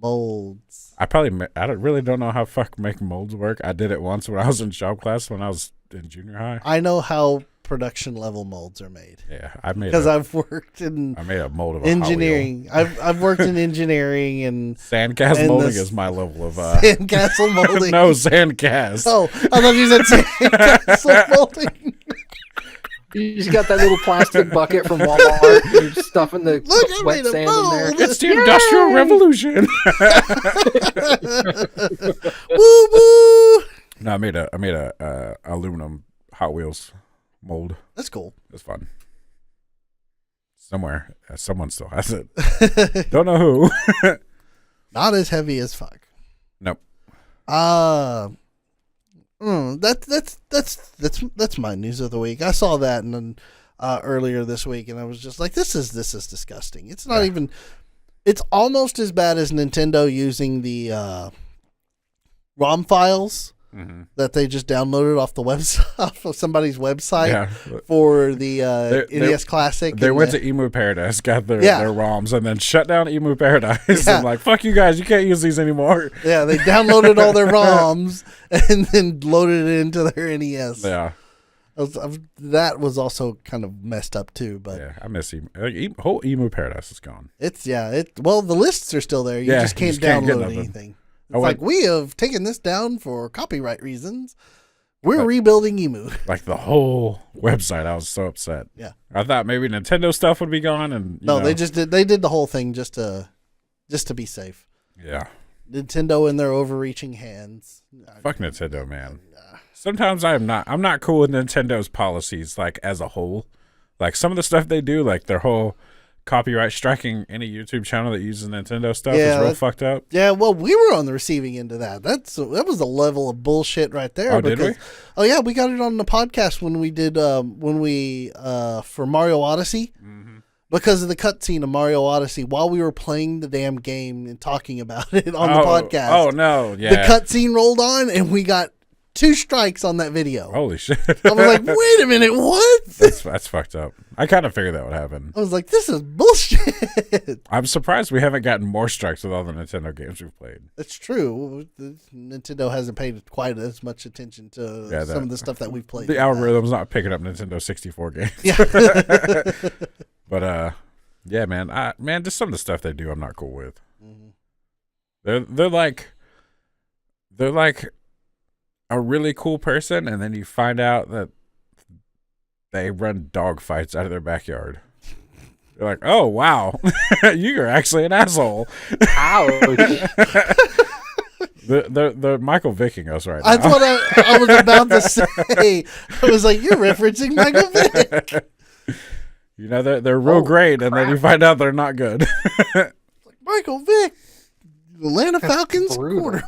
Molds. I really don't know how make molds work. I did it once when I was in shop class when I was in junior high. I know how production level molds are made. Yeah, I made I've worked in. I made a mold of engineering. I've worked in engineering and sandcast molding is my level of sandcastle molding. No, sandcast. Oh, I thought you said sandcastle molding. You just got that little plastic bucket from Walmart. And you're just stuffing the wet sand in there. It's the Industrial Revolution. Woo woo! No, I made a aluminum Hot Wheels mold. That's cool. It's fun. Somewhere, someone still has it. Don't know who. Not as heavy as fuck. Nope. That's my news of the week. I saw that and earlier this week, and I was just like, this is disgusting. It's not even. It's almost as bad as Nintendo using the ROM files that they just downloaded off the website, off of somebody's website for the NES Classic. They went to Emu Paradise, got their ROMs, and then shut down Emu Paradise. And like, fuck you guys, you can't use these anymore. Yeah, they downloaded all their ROMs and then loaded it into their NES. Yeah. That was also kind of messed up too, but yeah, I miss Emu. Whole Emu Paradise is gone. Well, the lists are still there. You just can't download anything. It's like, we have taken this down for copyright reasons. We're rebuilding Emu. Like the whole website, I was so upset. Yeah, I thought maybe Nintendo stuff would be gone, and they did the whole thing just to be safe. Yeah, Nintendo in their overreaching hands. Fuck Nintendo, man. Sometimes I'm not cool with Nintendo's policies, like as a whole. Like some of the stuff they do, like their whole copyright striking any YouTube channel that uses Nintendo stuff is real fucked up. Yeah, well, we were on the receiving end of that. That was a level of bullshit right there. Oh, did we? Oh yeah, we got it on the podcast when we did for Mario Odyssey. Because of the cutscene of Mario Odyssey, while we were playing the damn game and talking about it on the podcast. Oh no, yeah. The cutscene rolled on and we got 2 strikes on that video. Holy shit. I was like, wait a minute, what? That's fucked up. I kind of figured that would happen. I was like, this is bullshit. I'm surprised we haven't gotten more strikes with all the Nintendo games we've played. That's true. Nintendo hasn't paid quite as much attention to some of the stuff that we've played. The algorithm's not picking up Nintendo 64 games. Yeah. But yeah, man, just some of the stuff they do I'm not cool with. They're like a really cool person, and then you find out that they run dog fights out of their backyard. You're like, oh wow, you're actually an asshole. Ouch. They're Michael Vicking us right now. That's what I was about to say. I was like, you're referencing Michael Vick. You know, they're real great, and then you find out they're not good. Like Michael Vick, Atlanta Falcons quarterback.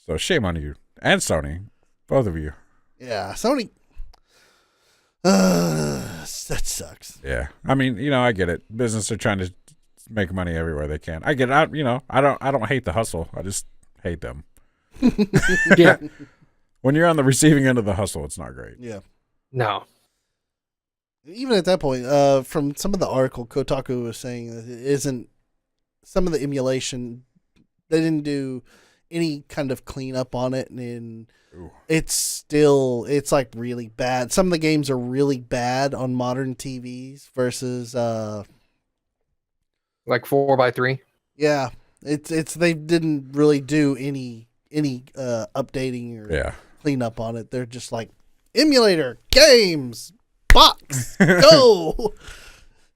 So shame on you and Sony, both of you. Yeah, Sony That sucks. Yeah. I mean, I get it. Business are trying to make money everywhere they can. I get it. I don't hate the hustle. I just hate them. Yeah. When you're on the receiving end of the hustle, it's not great. Yeah. No. Even at that point, from some of the article, Kotaku was saying that it isn't some of the emulation. They didn't do any kind of cleanup on it, and it's like really bad. Some of the games are really bad on modern TVs versus like 4x3. Yeah, it's they didn't really do any updating or cleanup on it. They're just like emulator games box go.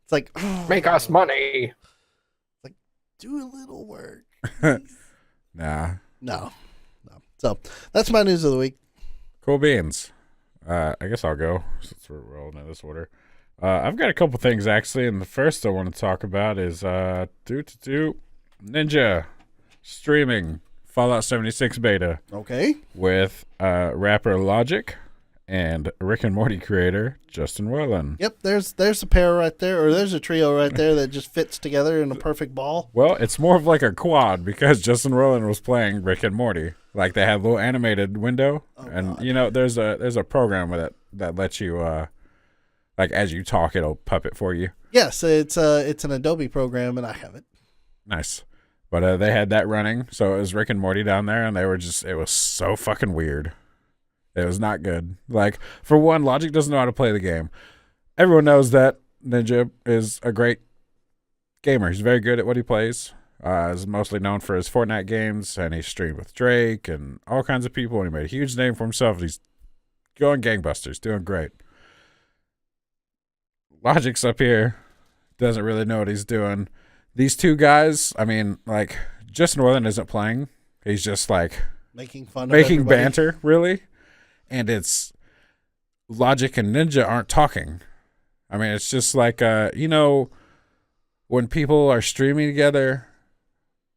It's like Make us money. Like do a little work. Nah. No. So that's my news of the week. Cool beans. I guess I'll go since we're rolling in this order. I've got a couple things actually, and the first I want to talk about is Ninja streaming Fallout 76 beta. Okay. With rapper Logic and Rick and Morty creator Justin Roiland. Yep, there's a pair right there, or there's a trio right there that just fits together in a perfect ball. Well, it's more of like a quad because Justin Roiland was playing Rick and Morty. Like they have a little animated window, and God. There's a program with it that lets you like as you talk, it'll puppet for you. Yes, it's an Adobe program, and I have it. Nice. But they had that running, so it was Rick and Morty down there, and it was so fucking weird. It was not good. Like, for one, Logic doesn't know how to play the game. Everyone knows that Ninja is a great gamer. He's very good at what he plays. He's mostly known for his Fortnite games, and he streamed with Drake and all kinds of people, and he made a huge name for himself. He's going gangbusters, doing great. Logic's up here, doesn't really know what he's doing. These two guys, I mean, like, Justin Roiland isn't playing. He's just, like, making banter, really. And it's Logic and Ninja aren't talking. I mean, it's just like, when people are streaming together,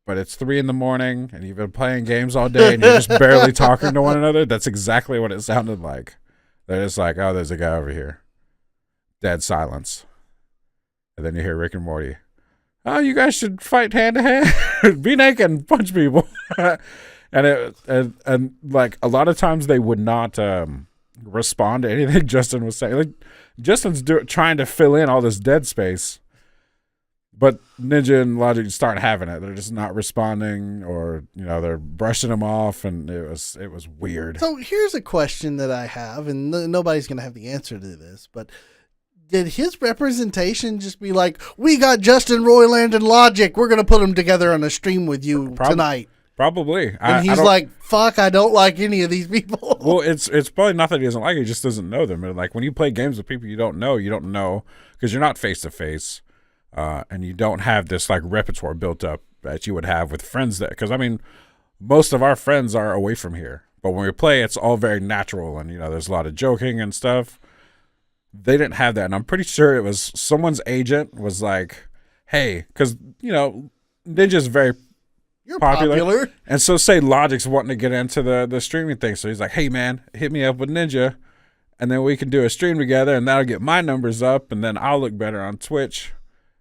but it's 3 a.m. and you've been playing games all day and you're just barely talking to one another. That's exactly what it sounded like. They're just like, oh, there's a guy over here. Dead silence. And then you hear Rick and Morty. Oh, you guys should fight hand to hand. Be naked and punch people. And like a lot of times they would not respond to anything Justin was saying. Like Justin's trying to fill in all this dead space, but Ninja and Logic just aren't having it. They're just not responding, or they're brushing them off, and it was weird. So here's a question that I have, and nobody's gonna have the answer to this, but did his representation just be like, "We got Justin Roiland and Logic. We're gonna put them together on a stream with you tonight"? Probably. And he's like, fuck, I don't like any of these people. Well, it's probably not that he doesn't like it, he just doesn't know them. And like when you play games with people you don't know because you're not face to face, and you don't have this like repertoire built up that you would have with friends because I mean, most of our friends are away from here. But when we play, it's all very natural, and there's a lot of joking and stuff. They didn't have that, and I'm pretty sure it was someone's agent was like, hey, because Ninja's very You're popular. And so say Logic's wanting to get into the streaming thing. So he's like, hey, man, hit me up with Ninja, and then we can do a stream together, and that'll get my numbers up, and then I'll look better on Twitch.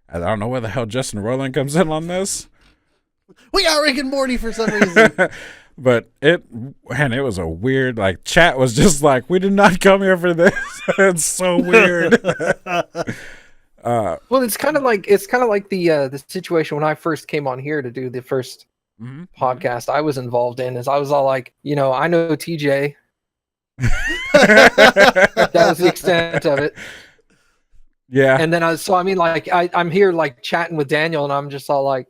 And I don't know where the hell Justin Roiland comes in on this. We got Rick and Morty for some reason. But it was a weird, like, chat was just like, we did not come here for this. It's so weird. Well, it's kind of like the situation when I first came on here to do the first podcast I was involved in. Is I was all like, I know TJ. That was the extent of it. Yeah. And then I'm here like chatting with Daniel, and I'm just all like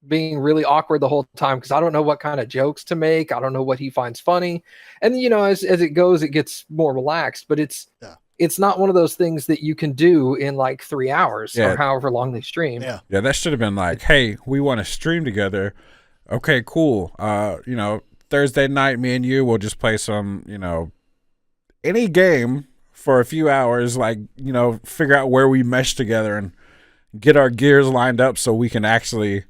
being really awkward the whole time because I don't know what kind of jokes to make. I don't know what he finds funny. And as it goes, it gets more relaxed. But it's not one of those things that you can do in like 3 hours or however long they stream. Yeah. Yeah, that should have been like, hey, we want to stream together. Okay, cool. Thursday night, me and you will just play some, any game for a few hours, like, figure out where we mesh together and get our gears lined up so we can actually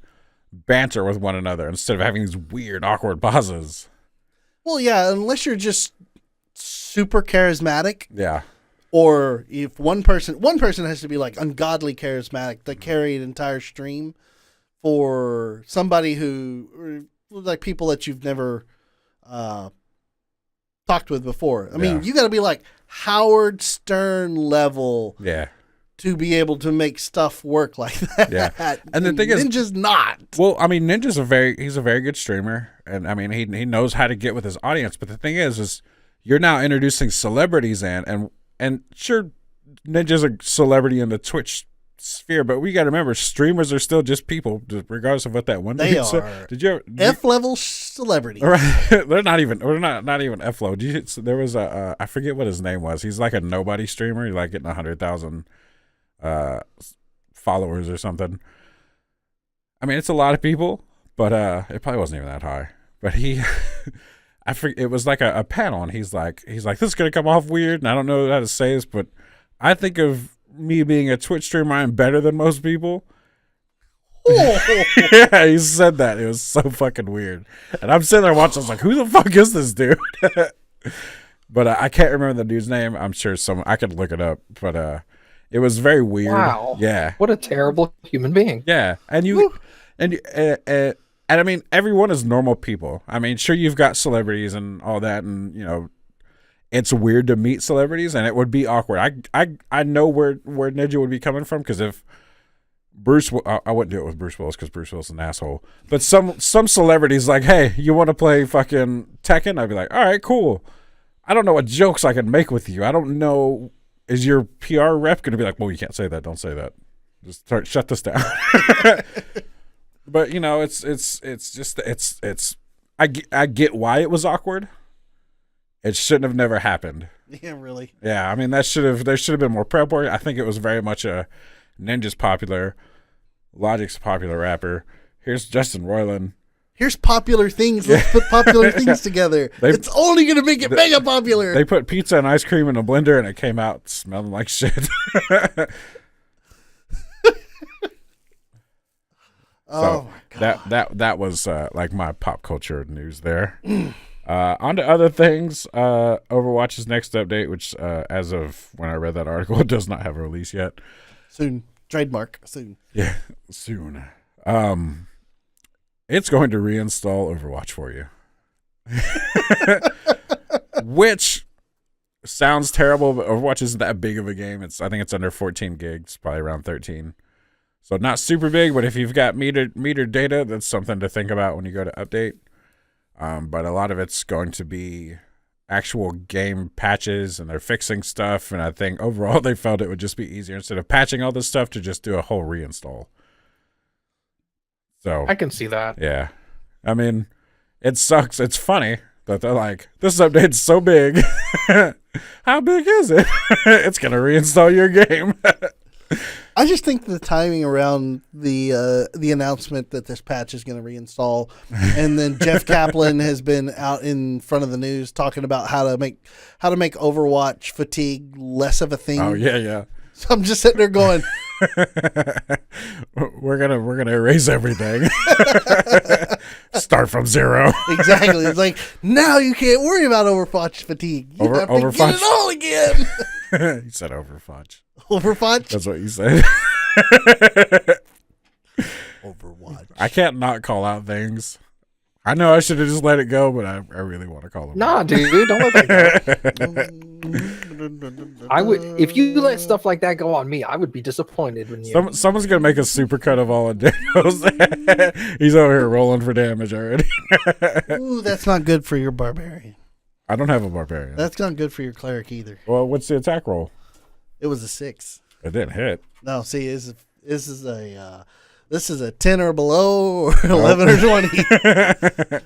banter with one another instead of having these weird, awkward pauses. Well, yeah, unless you're just super charismatic. Yeah. Or if one person has to be like ungodly charismatic to carry an entire stream for somebody who, like people that you've never talked with before. I mean, you got to be like Howard Stern level. Yeah. To be able to make stuff work like that. Yeah. And the thing is, Ninja's not. Well, I mean, he's a very good streamer, and I mean, he knows how to get with his audience. But the thing is you're now introducing celebrities and sure, Ninja's a celebrity in the Twitch sphere, but we got to remember, streamers are still just people, regardless of what that one. They are. So, F level celebrity. Right? They're not even. We're not even F level. There was a I forget what his name was. He's like a nobody streamer. He's like getting 100,000. Followers or something. I mean, it's a lot of people, but it probably wasn't even that high. But he, I forget, it was like a panel, and he's like, this is gonna come off weird, and I don't know how to say this, but I think of me being a Twitch streamer, I'm better than most people. Yeah, he said that. It was so fucking weird, and I'm sitting there watching. I was like, who the fuck is this dude? But I can't remember the dude's name. I'm sure I could look it up, but it was very weird. Wow. Yeah. What a terrible human being. Yeah. And I mean, everyone is normal people. I mean, sure, you've got celebrities and all that, and you know, it's weird to meet celebrities, and it would be awkward. I know where Ninja would be coming from, because if Bruce, I wouldn't do it with Bruce Willis, because Bruce Willis is an asshole. But some celebrities like, hey, you want to play fucking Tekken? I'd be like, all right, cool. I don't know what jokes I can make with you. I don't know. Is your PR rep going to be like, well, you can't say that. Don't say that. Just shut this down. But you know, I get why it was awkward. It shouldn't have never happened. Yeah, really. Yeah, I mean, there should have been more prep work. I think it was very much a Ninja's popular, Logic's a popular rapper. Here's Justin Roiland. Here's popular things. Let's put popular things together. It's only going to make it mega popular. They put pizza and ice cream in a blender, and it came out smelling like shit. Oh my God. That was like my pop culture news there. On to other things. Overwatch's next update, which as of when I read that article, does not have a release yet. Soon. Trademark. Soon. Yeah, soon. It's going to reinstall Overwatch for you. Which sounds terrible, but Overwatch isn't that big of a game. I think it's under 14 gigs, probably around 13. So not super big, but if you've got meter data, that's something to think about when you go to update. But a lot of it's going to be actual game patches, and they're fixing stuff. And I think overall they felt it would just be easier, instead of patching all this stuff, to just do a whole reinstall. So I can see that. Yeah. I mean, it sucks. It's funny that they're like, this update's so big. How big is it? It's going to reinstall your game. I just think the timing around the announcement that this patch is going to reinstall, and then Jeff Kaplan has been out in front of the news talking about how to make Overwatch fatigue less of a thing. Oh yeah. So I'm just sitting there going, we're gonna erase everything. Start from zero. Exactly. It's like, now you can't worry about Overwatch fatigue. You have to get it all again. You said Overwatch. Overwatch? That's what you said. Overwatch. I can't not call out things. I know I should have just let it go, but I really want to call them. Nah, dude, don't let that go. I would, if you let stuff like that go on me, I would be disappointed when you. Someone's gonna make a supercut of all of Daniels. He's over here rolling for damage already. Ooh, that's not good for your barbarian. I don't have a barbarian. That's not good for your cleric either. Well, what's the attack roll? It was a 6. It didn't hit. No, see, this is a 10 or below, or 11 or 20.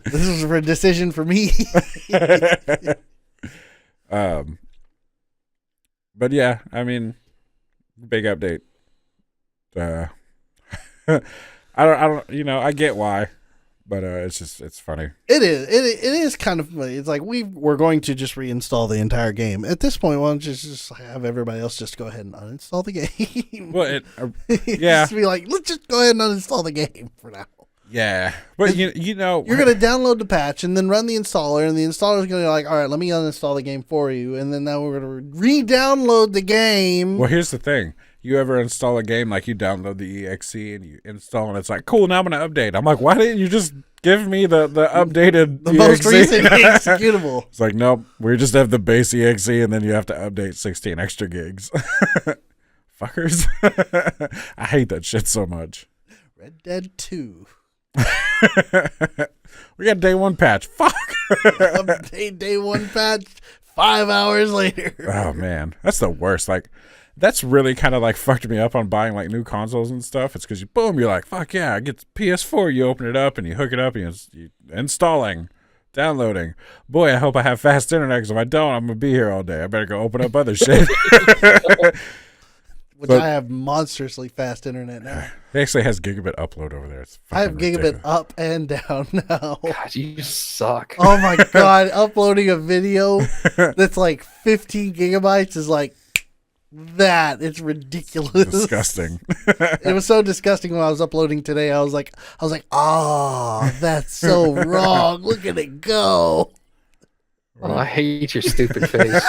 This is for a decision for me. But yeah, I mean, big update. I don't, I get why, but it's funny. It is kind of funny. It's like we're going to just reinstall the entire game. At this point, why don't you just have everybody else just go ahead and uninstall the game? Well, yeah. Just be like, let's just go ahead and uninstall the game for now. Yeah, but you know, You're going to download the patch and then run the installer, and the installer is going to be like, all right, let me uninstall the game for you, and then now we're going to re-download the game. Well, here's the thing. You ever install a game, like you download the exe and you install, and it's like, cool, now I'm going to update. I'm like, why didn't you just give me the updated The most EXE? recent executable. It's like, nope, we just have the base exe, and then you have to update 16 extra gigs. Fuckers. I hate that shit so much. Red Dead 2. We got day one patch. Fuck. Update day one patch 5 hours later. Oh man, that's the worst. Like, that's really kind of like fucked me up on buying like new consoles and stuff. It's because you're like, fuck yeah, I get PS4. You open it up and you hook it up and you installing, downloading. Boy, I hope I have fast internet, because if I don't, I'm gonna be here all day. I better go open up other shit. Which I have monstrously fast internet now. It actually has gigabit upload over there. It's I have fucking gigabit ridiculous. up and down now. God, you suck. Oh my god, uploading a video that's like 15 gigabytes is like that. It's ridiculous. Disgusting. It was so disgusting when I was uploading today. I was like, oh, that's so wrong. Look at it go. Oh, I hate your stupid face.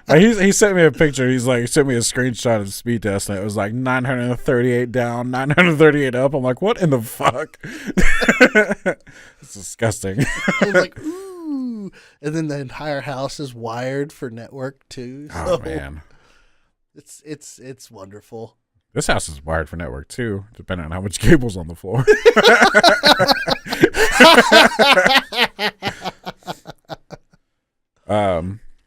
He sent me a picture. He sent me a screenshot of the speed test, and it was like 938 down, 938 up. I'm like, what in the fuck? It's disgusting. I was like, ooh. And then the entire house is wired for network too. So Oh man, it's wonderful. this house is wired for network too, depending on how much cable's on the floor.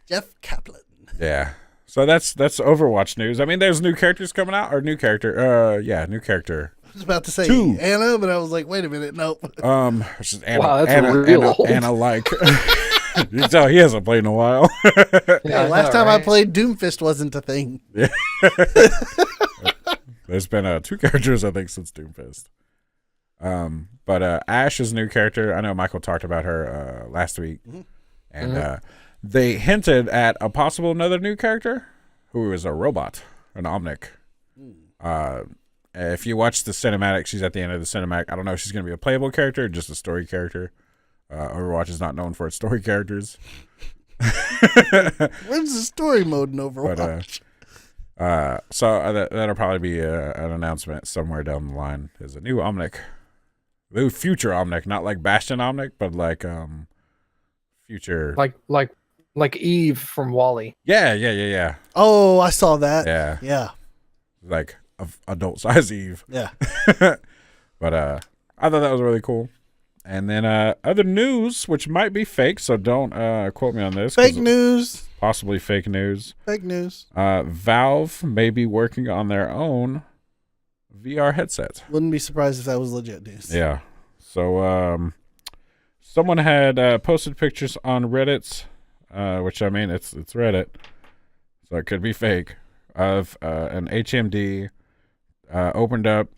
Jeff Kaplan. Yeah. So that's Overwatch news. I mean, there's new characters coming out, or new character. New character. I was about to say 2. Anna, but I was like, wait a minute, nope. Which is Anna. Wow, that's Anna, real Anna, old. Anna like. You can tell he hasn't played in a while. Yeah, I Last know, time I right? played Doomfist wasn't a thing. There's been 2 characters, I think, since Doomfist. But Ash is a new character. I know Michael talked about her last week, and they hinted at a possible another new character who is a robot, an Omnic. If you watch the cinematic, she's at the end of the cinematic. I don't know if she's going to be a playable character or just a story character. Overwatch is not known for its story characters. Where's the story mode in Overwatch? So that'll probably be an announcement somewhere down the line. There's a new Omnic. New future Omnic, not like Bastion Omnic, but like future. Like Eve from Wall-E. Yeah. Oh, I saw that. Yeah. Yeah. Like adult size Eve. Yeah. But I thought that was really cool. And then other news, which might be fake, so don't quote me on this. Fake news. Possibly fake news. Fake news. Valve may be working on their own VR headset. Wouldn't be surprised if that was legit news. Yeah. So someone had posted pictures on Reddit, which I mean it's Reddit, so it could be fake, of an HMD opened up.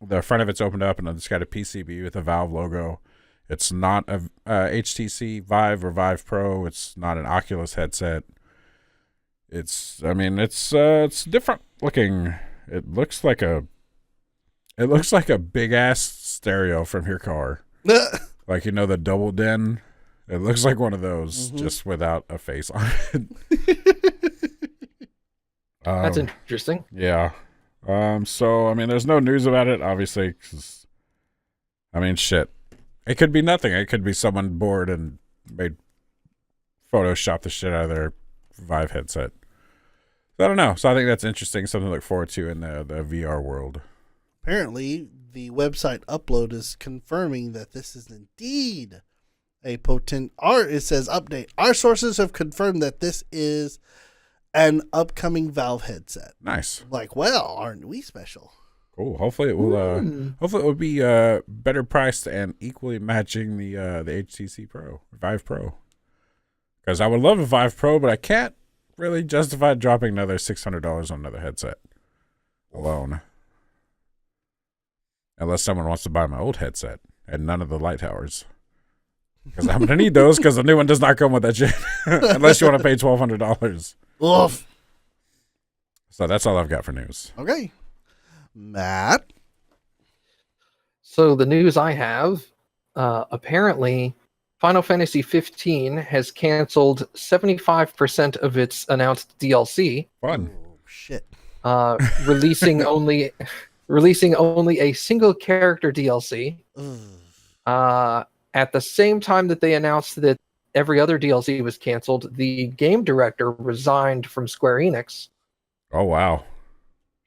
The front of it's opened up, and it's got a PCB with a Valve logo. It's not a HTC Vive or Vive Pro. It's not an Oculus headset. It's different looking. It looks like a big ass stereo from your car. Like, the double din. It looks like one of those, just without a face on it. That's interesting. Yeah. So, I mean, there's no news about it, obviously. 'Cause, I mean, shit. It could be nothing. It could be someone bored and made Photoshop the shit out of their Vive headset. So, I don't know. So, I think that's interesting. Something to look forward to in the VR world. Apparently, the website Upload is confirming that this is indeed a potent. It says update. Our sources have confirmed that this is an upcoming Valve headset. Nice. Like, well, aren't we special? Cool. Hopefully it will. Hopefully it will be better priced and equally matching the HTC Pro, Vive Pro. Because I would love a Vive Pro, but I can't really justify dropping another $600 on another headset alone. Unless someone wants to buy my old headset and none of the light towers. Because I'm gonna need those, because the new one does not come with that shit. Unless you want to pay $1,200. Oof. So that's all I've got for news. Okay. Matt. So the news I have, apparently, Final Fantasy 15 has canceled 75% of its announced DLC, Fun. Oh, shit. releasing only a single character DLC. At the same time that they announced that every other DLC was canceled, the game director resigned from Square Enix. Oh wow.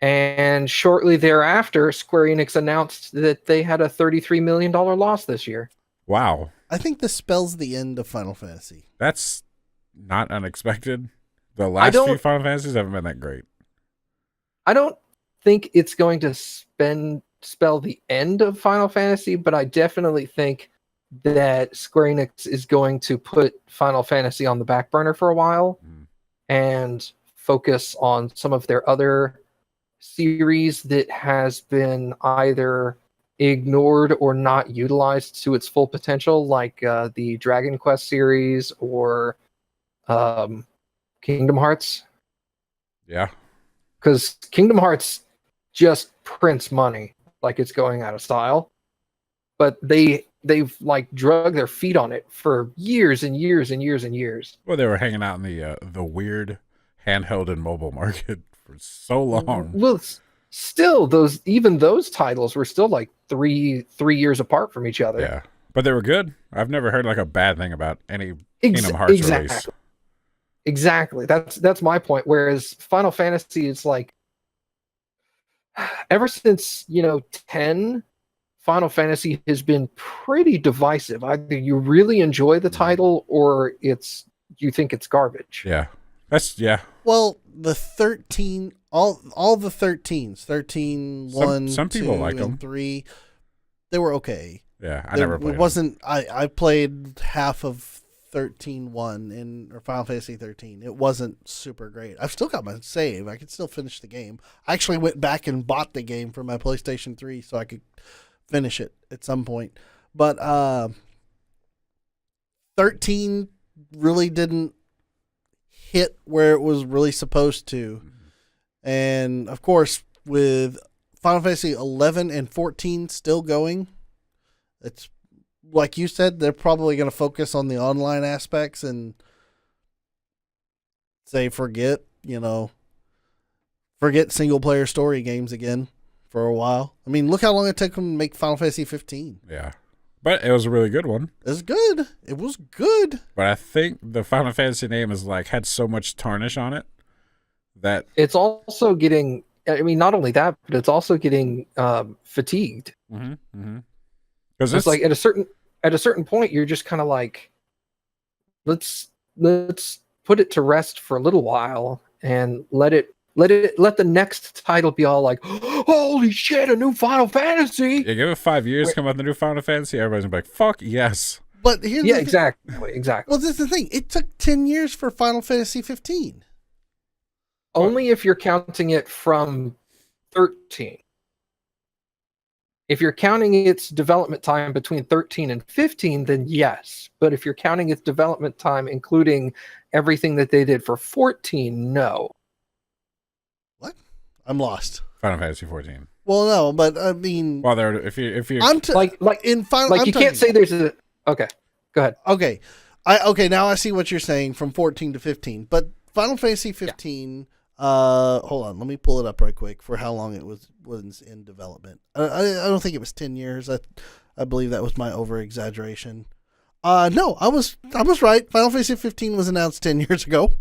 And shortly thereafter, Square Enix announced that they had a $33 million loss this year. Wow. I think this spells the end of Final Fantasy. That's not unexpected. The last few Final Fantasies haven't been that great. I don't think it's going to spell the end of Final Fantasy, but I definitely think that Square Enix is going to put Final Fantasy on the back burner for a while and focus on some of their other series that has been either ignored or not utilized to its full potential, like the Dragon Quest series or Kingdom Hearts. Yeah. Because Kingdom Hearts just prints money like it's going out of style. But they've like drug their feet on it for years and years and years and years. Well, they were hanging out in the weird handheld and mobile market for so long. Well, still, those titles were still like three years apart from each other. Yeah, but they were good. I've never heard like a bad thing about any Kingdom Hearts release. Exactly. That's my point. Whereas Final Fantasy is like, ever since 10, Final Fantasy has been pretty divisive. Either you really enjoy the title or you think it's garbage. Yeah. Well, the 13, all the 13s, 13, 1, some people 2, like and them. 3, they were okay. Yeah, I never played it wasn't them. I played half of 13-1 or Final Fantasy 13. It wasn't super great. I've still got my save. I can still finish the game. I actually went back and bought the game for my PlayStation 3 so I could finish it at some point. But 13 really didn't hit where it was really supposed to. And of course, with Final Fantasy 11 and 14 still going, it's like you said, they're probably going to focus on the online aspects and say forget single player story games again for a while. I mean, look how long it took them to make Final Fantasy 15. Yeah. But it was a really good one. It was good. It was good. But I think the Final Fantasy name is like had so much tarnish on it that it's also getting. I mean, not only that, but it's also getting fatigued. Because it's like at a certain point, you're just kind of like, let's put it to rest for a little while and let the next title be all like, holy shit, a new Final Fantasy. Yeah, give it 5 years, come out the new Final Fantasy, everybody's gonna be like, fuck yes. But here's exactly. Well, this is the thing. It took 10 years for Final Fantasy 15. Only if you're counting it from 13. If you're counting its development time between 13 and 15, then yes. But if you're counting its development time, including everything that they did for 14, no. What? I'm lost. Final Fantasy 14. Well, no, but I mean, well, there if you in Final, like you can't say there's a okay. Go ahead. Okay, now I see what you're saying from 14 to 15, but Final Fantasy 15. Yeah. Hold on, let me pull it up right quick for how long it was in development. I don't think it was 10 years. I believe that was my over exaggeration. No, I was right. Final Fantasy 15 was announced 10 years ago.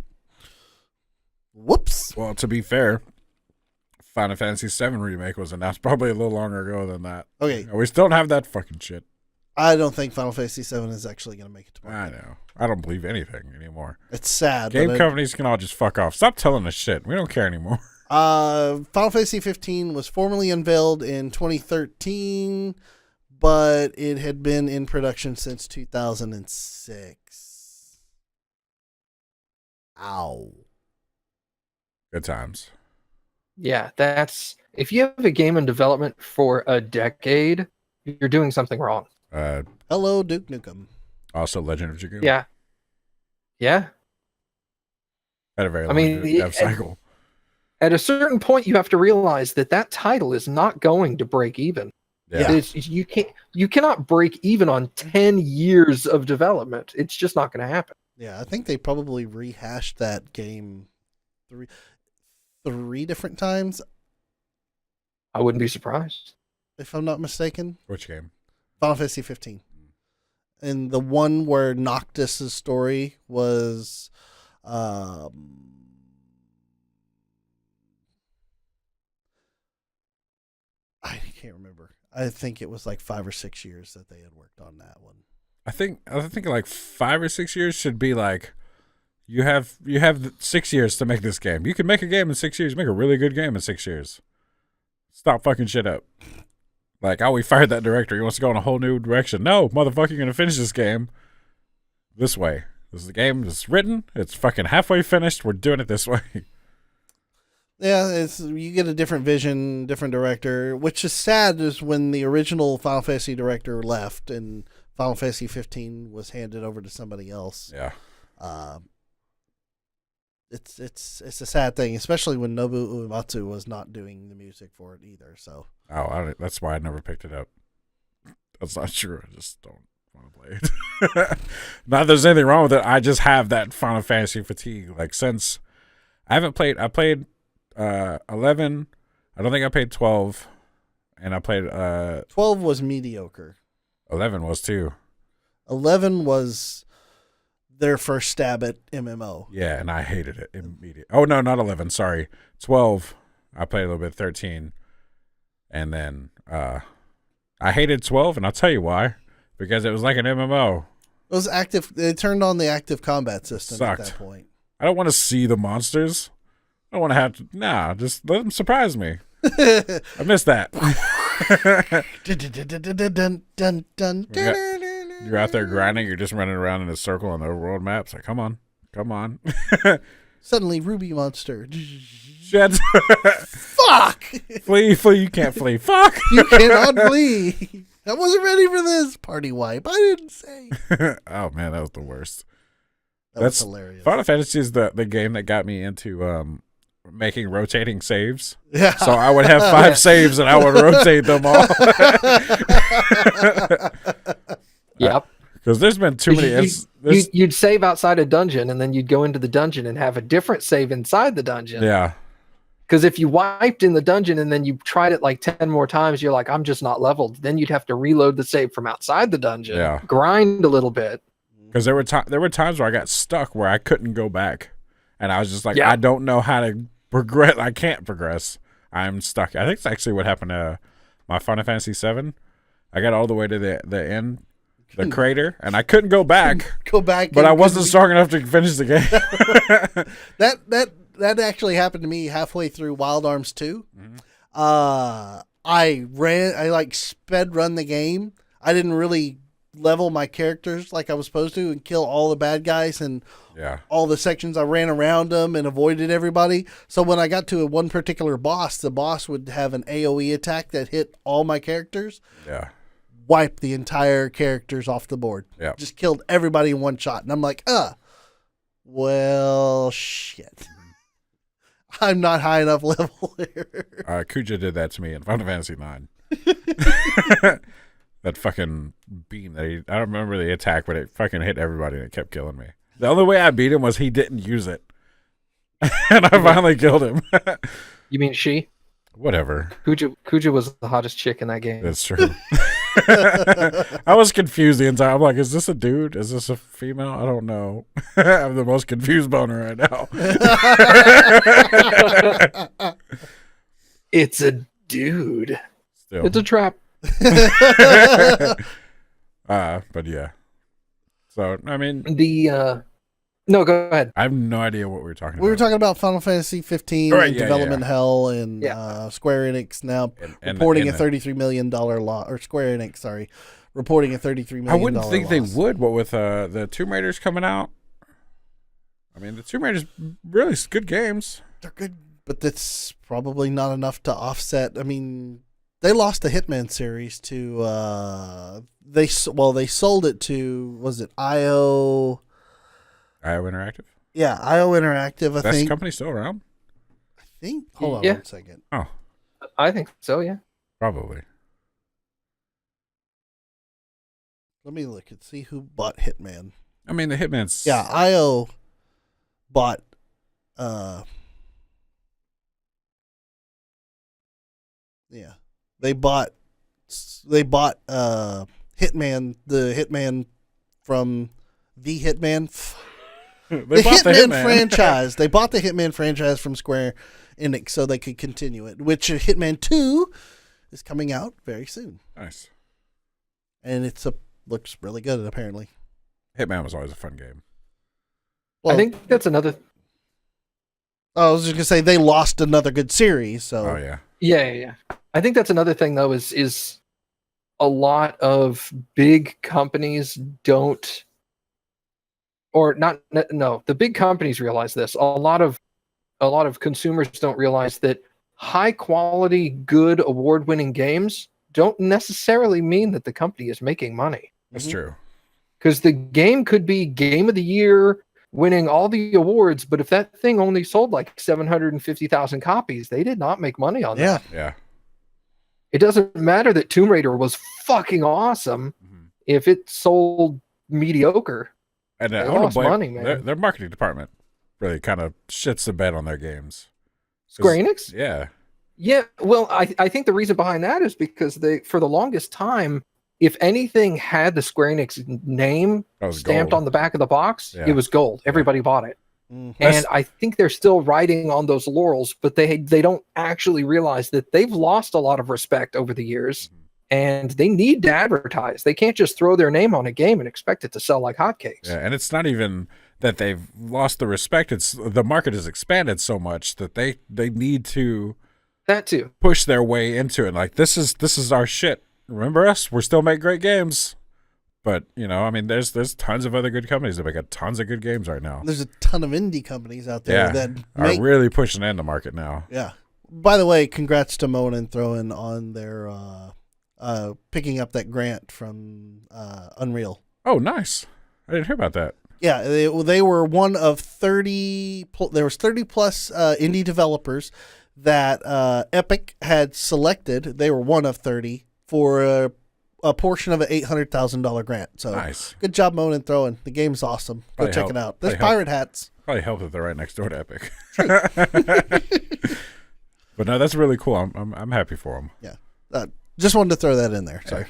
Whoops. Well, to be fair, Final Fantasy 7 remake was announced probably a little longer ago than that. Okay, we still don't have that fucking shit. I don't think Final Fantasy 7 is actually going to make it to market. I know. I don't believe anything anymore. It's sad. Game companies can all just fuck off. Stop telling us shit. We don't care anymore. Final Fantasy 15 was formally unveiled in 2013, but it had been in production since 2006. Ow. Good times. Yeah, that's if you have a game in development for a decade, you're doing something wrong. Hello, Duke Nukem. Also, Legend of Dragoon. Yeah. Had a very long dev cycle. At a certain point, you have to realize that title is not going to break even. Yeah. You cannot break even on 10 years of development. It's just not going to happen. Yeah, I think they probably rehashed that game three different times, I wouldn't be surprised. if I'm not mistaken. Which game? Final Fantasy 15. And the one where Noctis' story was I can't remember. I think it was like 5 or 6 years that they had worked on that one. I think like 5 or 6 years should be like you have 6 years to make this game. You can make a game in 6 years. Make a really good game in 6 years. Stop fucking shit up. Like, we fired that director. He wants to go in a whole new direction. No, motherfucker, you're gonna finish this game this way. This is the game that's written. It's fucking halfway finished. We're doing it this way. Yeah, you get a different vision, different director, which is sad. Is when the original Final Fantasy director left and Final Fantasy 15 was handed over to somebody else. Yeah. It's a sad thing, especially when Nobuo Uematsu was not doing the music for it either. So. That's why I never picked it up. That's not true. I just don't want to play it. Not that there's anything wrong with it. I just have that Final Fantasy fatigue. Like, since I played 11. I don't think I played 12, and I played 12 was mediocre. 11 was too. 11 was their first stab at MMO. Yeah, and I hated it immediately. Oh no, not 11. Sorry, 12. I played a little bit 13, and then I hated 12, and I'll tell you why. Because it was like an MMO. It was active. They turned on the active combat system Sucked. at that point. I don't want to see the monsters. I don't want to have to. Nah, just let them surprise me. I missed that. You're out there grinding. You're just running around in a circle on the overworld maps. Like, come on. Suddenly, Ruby Monster. Shit. Fuck! Flee. You can't flee. Fuck! You cannot flee. I wasn't ready for this. Party wipe. I didn't say. Oh, man, that was the worst. That's hilarious. Final Fantasy is the game that got me into making rotating saves. Yeah. So I would have 5 saves and I would rotate them all. Yep. Because there's been too many. You'd save outside a dungeon, and then you'd go into the dungeon and have a different save inside the dungeon. Yeah. Because if you wiped in the dungeon and then you tried it like 10 more times, you're like, I'm just not leveled. Then you'd have to reload the save from outside the dungeon. Yeah. Grind a little bit. Because there were times where I got stuck where I couldn't go back, and I was just like, Yeah. I don't know how to progress. I can't progress. I'm stuck. I think it's actually what happened to my Final Fantasy VII. I got all the way to the end, the crater, and I couldn't go back. But I wasn't strong enough to finish the game. That actually happened to me halfway through Wild Arms 2. Mm-hmm. I sped run the game. I didn't really level my characters like I was supposed to and kill all the bad guys and all the sections. I ran around them and avoided everybody. So when I got to one particular boss, the boss would have an AoE attack that hit all my characters. Yeah. Wiped the entire characters off the board. Yeah. Just killed everybody in one shot. And I'm like, well, shit. I'm not high enough level here. Kuja did that to me in Final Fantasy IX. That fucking beam that I don't remember the attack, but it fucking hit everybody and it kept killing me. The only way I beat him was he didn't use it. And I finally killed him. You mean she? Whatever. Kuja was the hottest chick in that game. That's true. I was confused the entire. I'm like, is this a dude? Is this a female? I don't know. I'm the most confused boner right now. It's a dude. Still. It's a trap. But yeah. So I mean, no, go ahead. I have no idea what we were talking about. We were talking about Final Fantasy 15 Right, and development hell, and Square Enix now reporting a $33 million loss, or Square Enix, sorry, reporting a $33 million. I wouldn't think loss. they would. What with the Tomb Raiders coming out? I mean, the Tomb Raiders really good games. They're good, but that's probably not enough to offset. I mean, they lost the Hitman series to they sold it to, was it IO Interactive? Yeah, IO Interactive, I That's think. company still around? Hold on Yeah. 1 second. Oh, I think so, yeah. probably. Let me look and see who bought Hitman. I mean, the Hitman's. Yeah, IO bought. Yeah, they bought Hitman, the Hitman from the Hitman. They The bought Hitman franchise. They bought the Hitman franchise from Square Enix so they could continue it, which Hitman 2 is coming out very soon. Nice. And looks really good, apparently. Hitman was always a fun game. Well, I think that's another. I was just going to say they lost another good series. So. Oh, yeah. Yeah. I think that's another thing though. Is a lot of big companies don't, or not. No, the big companies realize this. A lot of consumers don't realize that high quality, good, award-winning games don't necessarily mean that the company is making money. That's true. Because the game could be game of the year, winning all the awards, but if that thing only sold like 750,000 copies, they did not make money on that. Yeah. It doesn't matter that Tomb Raider was fucking awesome if it sold mediocre. And They I want lost to blame money, man. their marketing department really kind of shits the bed on their games. Square Enix? Yeah. Yeah, well, I think the reason behind that is because they, for the longest time, if anything had the Square Enix name stamped gold on the back of the box, it was gold. Everybody bought it. Mhm. And I think they're still riding on those laurels, but they don't actually realize that they've lost a lot of respect over the years, and they need to advertise. They can't just throw their name on a game and expect it to sell like hotcakes. Yeah, and it's not even that they've lost the respect. It's the market has expanded so much that they need to That too. push their way into it. Like this is our shit. Remember us? We're still make great games. But, you know, I mean, there's tons of other good companies that make tons of good games right now. There's a ton of indie companies out there that are really pushing in the market now. Yeah. By the way, congrats to Moan and Throwing on their picking up that grant from Unreal. Oh, nice. I didn't hear about that. Yeah, they were one of 30. There was 30 plus indie developers that Epic had selected. They were one of 30 for a portion of an $800,000 grant. So nice. Good job, Moan and Throwing. The game's awesome. Go check it out. There's pirate hats. Probably helped that they're right next door to Epic. But no, that's really cool. I'm happy for them. Yeah. Just wanted to throw that in there. Sorry.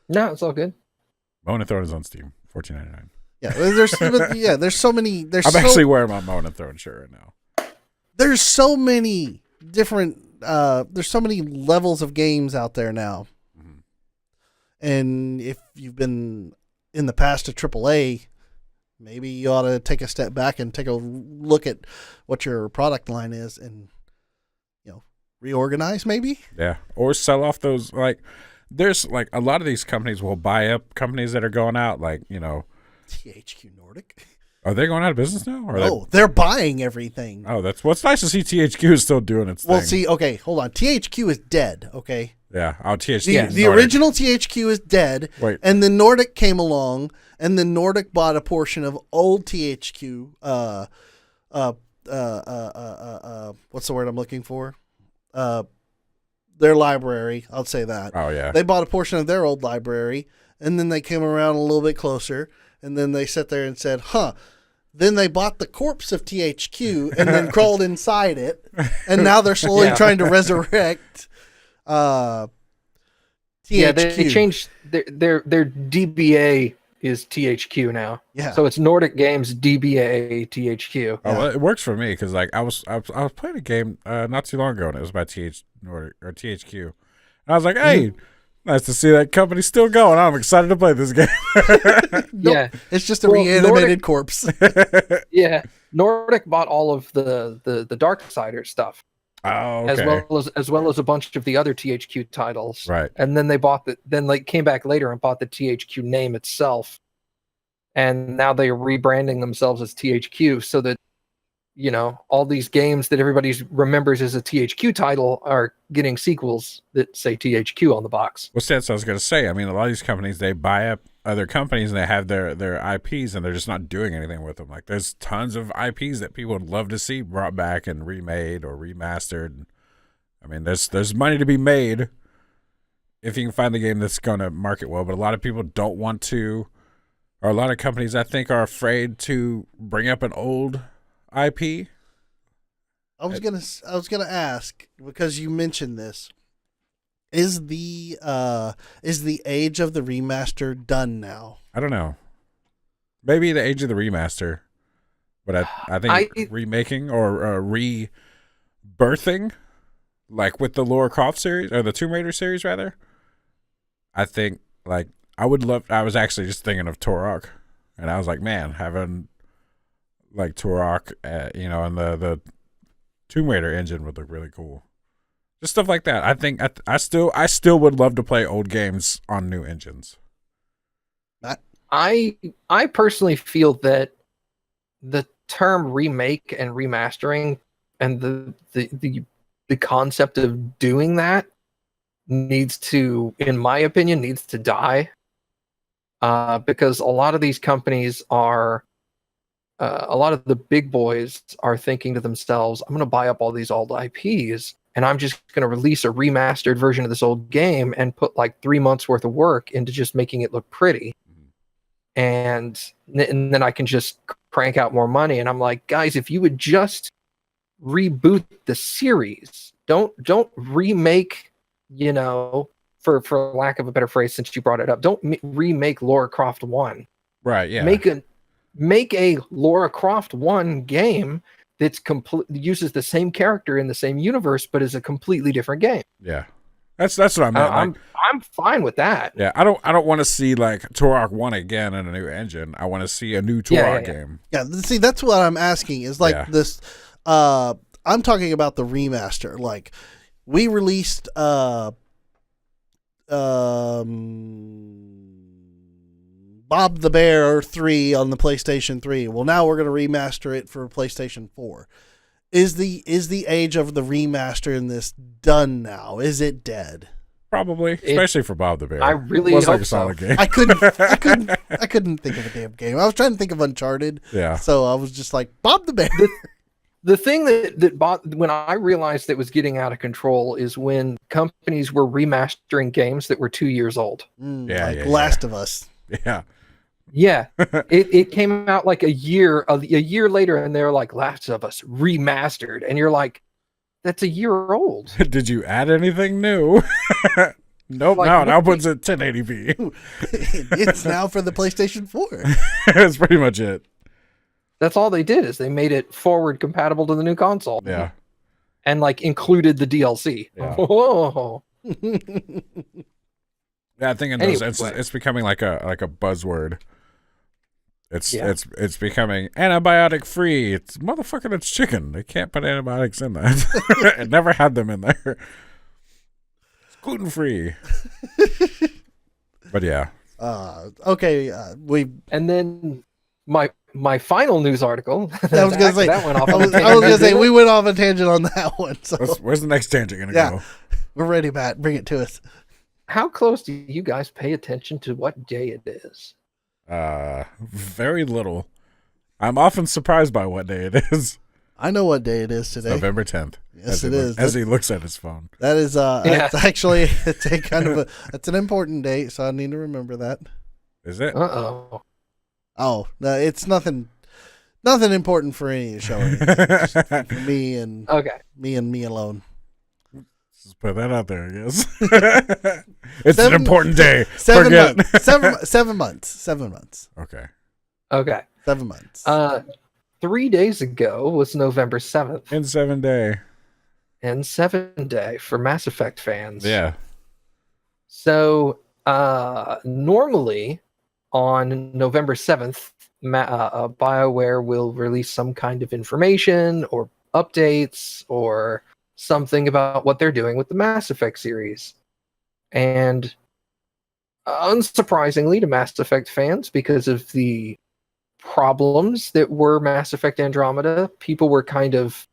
No, it's all good. Moan and Throne is on Steam, $14.99. Yeah, there's so many. I'm actually wearing my Moan and Throne shirt right now. There's so many different. There's so many levels of games out there now. And if you've been in the past to AAA, maybe you ought to take a step back and take a look at what your product line is and, reorganize maybe. Yeah. Or sell off those, there's a lot of these companies will buy up companies that are going out, THQ Nordic. Are they going out of business now? Or they're buying everything. Oh, that's what's nice to see. THQ is still doing its thing. Well, see, okay, hold on. THQ is dead, okay? Yeah. Oh, THQ. The original THQ is dead. Wait. And then Nordic came along, and then Nordic bought a portion of old THQ. What's the word I'm looking for? Their library. I'll say that. Oh, yeah. They bought a portion of their old library, and then they came around a little bit closer, and then they sat there and said, Then they bought the corpse of THQ and then crawled inside it, and now they're slowly trying to resurrect THQ. Yeah, they changed their DBA is THQ now. Yeah. So it's Nordic Games DBA THQ. Oh, well, it works for me because I was playing a game not too long ago and it was by THQ, and I was like, hey, nice to see that company still going. I'm excited to play this game. Yeah, it's just a reanimated corpse. Yeah, Nordic bought all of the Darksiders stuff. Oh, okay. as well as a bunch of the other THQ titles. Right. And then they came back later and bought the THQ name itself. And now they are rebranding themselves as THQ so that, all these games that everybody remembers as a THQ title are getting sequels that say THQ on the box. Well, that's what I was going to say. I mean, a lot of these companies, they buy up other companies and they have their IPs and they're just not doing anything with them. Like there's tons of IPs that people would love to see brought back and remade or remastered. I mean, there's money to be made if you can find the game that's going to market well, but a lot of people don't want to, or a lot of companies I think are afraid to bring up an old IP. I was gonna ask, because you mentioned this. Is the age of the remaster done now? I don't know. Maybe the age of the remaster, but I think remaking or rebirthing, like with the Lara Croft series or the Tomb Raider series rather. I think like I would love. I was actually just thinking of Turok, and I was like, man, having like Turok, in the Tomb Raider engine would look really cool. Just stuff like that. I think I still would love to play old games on new engines. I personally feel that the term remake and remastering and the concept of doing that needs to, in my opinion, needs to die. Because a lot of these companies are, a lot of the big boys are thinking to themselves, I'm going to buy up all these old IPs and I'm just going to release a remastered version of this old game and put like 3 months worth of work into just making it look pretty. And then I can just crank out more money. And I'm like, guys, if you would just reboot the series, don't remake, for lack of a better phrase, since you brought it up, don't remake Lara Croft 1. Right, yeah. Make a Lara Croft 1 game that's uses the same character in the same universe, but is a completely different game. Yeah. That's what I meant. I'm fine with that. Yeah, I don't want to see like Turok 1 again in a new engine. I want to see a new Turok game. Yeah, see, that's what I'm asking. Is like this. I'm talking about the remaster. Like, we released Bob the Bear 3 on the PlayStation 3. Well, now we're going to remaster it for PlayStation 4. Is the age of the remaster in this done now? Is it dead? Probably, especially for Bob the Bear. I really hope like a solid game. I couldn't think of a damn game. I was trying to think of Uncharted. Yeah. So I was just like, Bob the Bear. The thing when I realized it was getting out of control is when companies were remastering games that were 2 years old. Last of Us. Yeah. Yeah, it came out like a year later, and they're like, Last of Us remastered, and you're like, that's a year old. Did you add anything new? Nope. Like, now puts it 1080p. It's now for the PlayStation 4. That's pretty much it. That's all they did, is they made it forward compatible to the new console. Yeah. And like included the DLC. Yeah. Oh. Yeah, I think in those instances, it's becoming like a buzzword. It's becoming antibiotic free. It's motherfucker, it's chicken. They can't put antibiotics in that. It never had them in there. It's gluten free. But yeah. Okay. And then my final news article. I was gonna say that went off. I was gonna say we went off a tangent on that one. So where's the next tangent gonna go? We're ready, Matt. Bring it to us. How close do you guys pay attention to what day it is? Very little. I'm often surprised by what day it is. I know what day it is today. It's November 10th. Yes, it is. As he looks at his phone. That is it's actually it's an important date, so I need to remember that. Is it? Uh-oh. Oh, no, it's nothing important for any of the show. Just for me and me alone. Just put that out there, I guess. It's an important day. 7 months. 7 months. 7 months. Okay. 7 months. 3 days ago was November 7th. In 7 day. And 7 day for Mass Effect fans. Yeah. So normally on November 7th, BioWare will release some kind of information or updates or something about what they're doing with the Mass Effect series. And unsurprisingly to Mass Effect fans, because of the problems that were Mass Effect Andromeda, people were kind of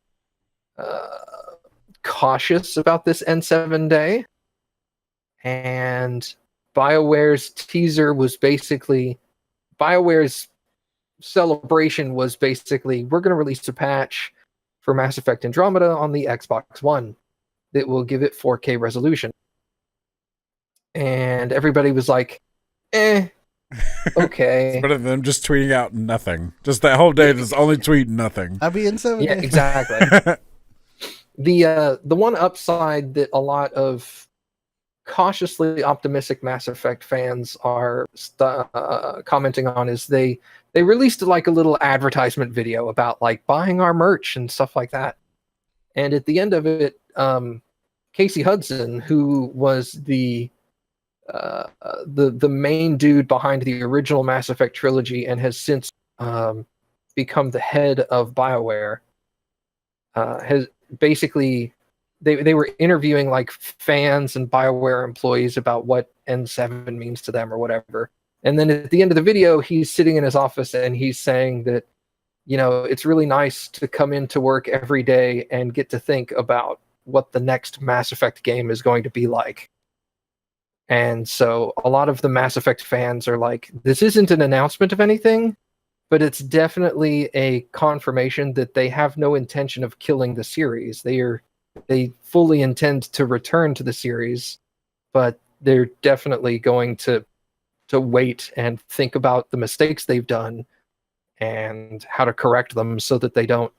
cautious about this N7 day. And BioWare's teaser was basically, BioWare's celebration was basically, we're going to release a patch for Mass Effect Andromeda on the Xbox One that will give it 4K resolution. and everybody was like, okay. It's better than them just tweeting out nothing. Just that whole day, just only tweet nothing. I'll be in 7 Yeah, days. exactly. The one upside that a lot of cautiously optimistic Mass Effect fans are commenting on is they released like a little advertisement video about like buying our merch and stuff like that. And at the end of it, Casey Hudson, who was the main dude behind the original Mass Effect trilogy and has since become the head of BioWare, has basically they were interviewing like fans and BioWare employees about what N7 means to them or whatever. And then at the end of the video, he's sitting in his office and he's saying that, it's really nice to come into work every day and get to think about what the next Mass Effect game is going to be like. And so a lot of the Mass Effect fans are like, this isn't an announcement of anything, but it's definitely a confirmation that they have no intention of killing the series. They fully intend to return to the series, but they're definitely going to wait and think about the mistakes they've done and how to correct them so that they don't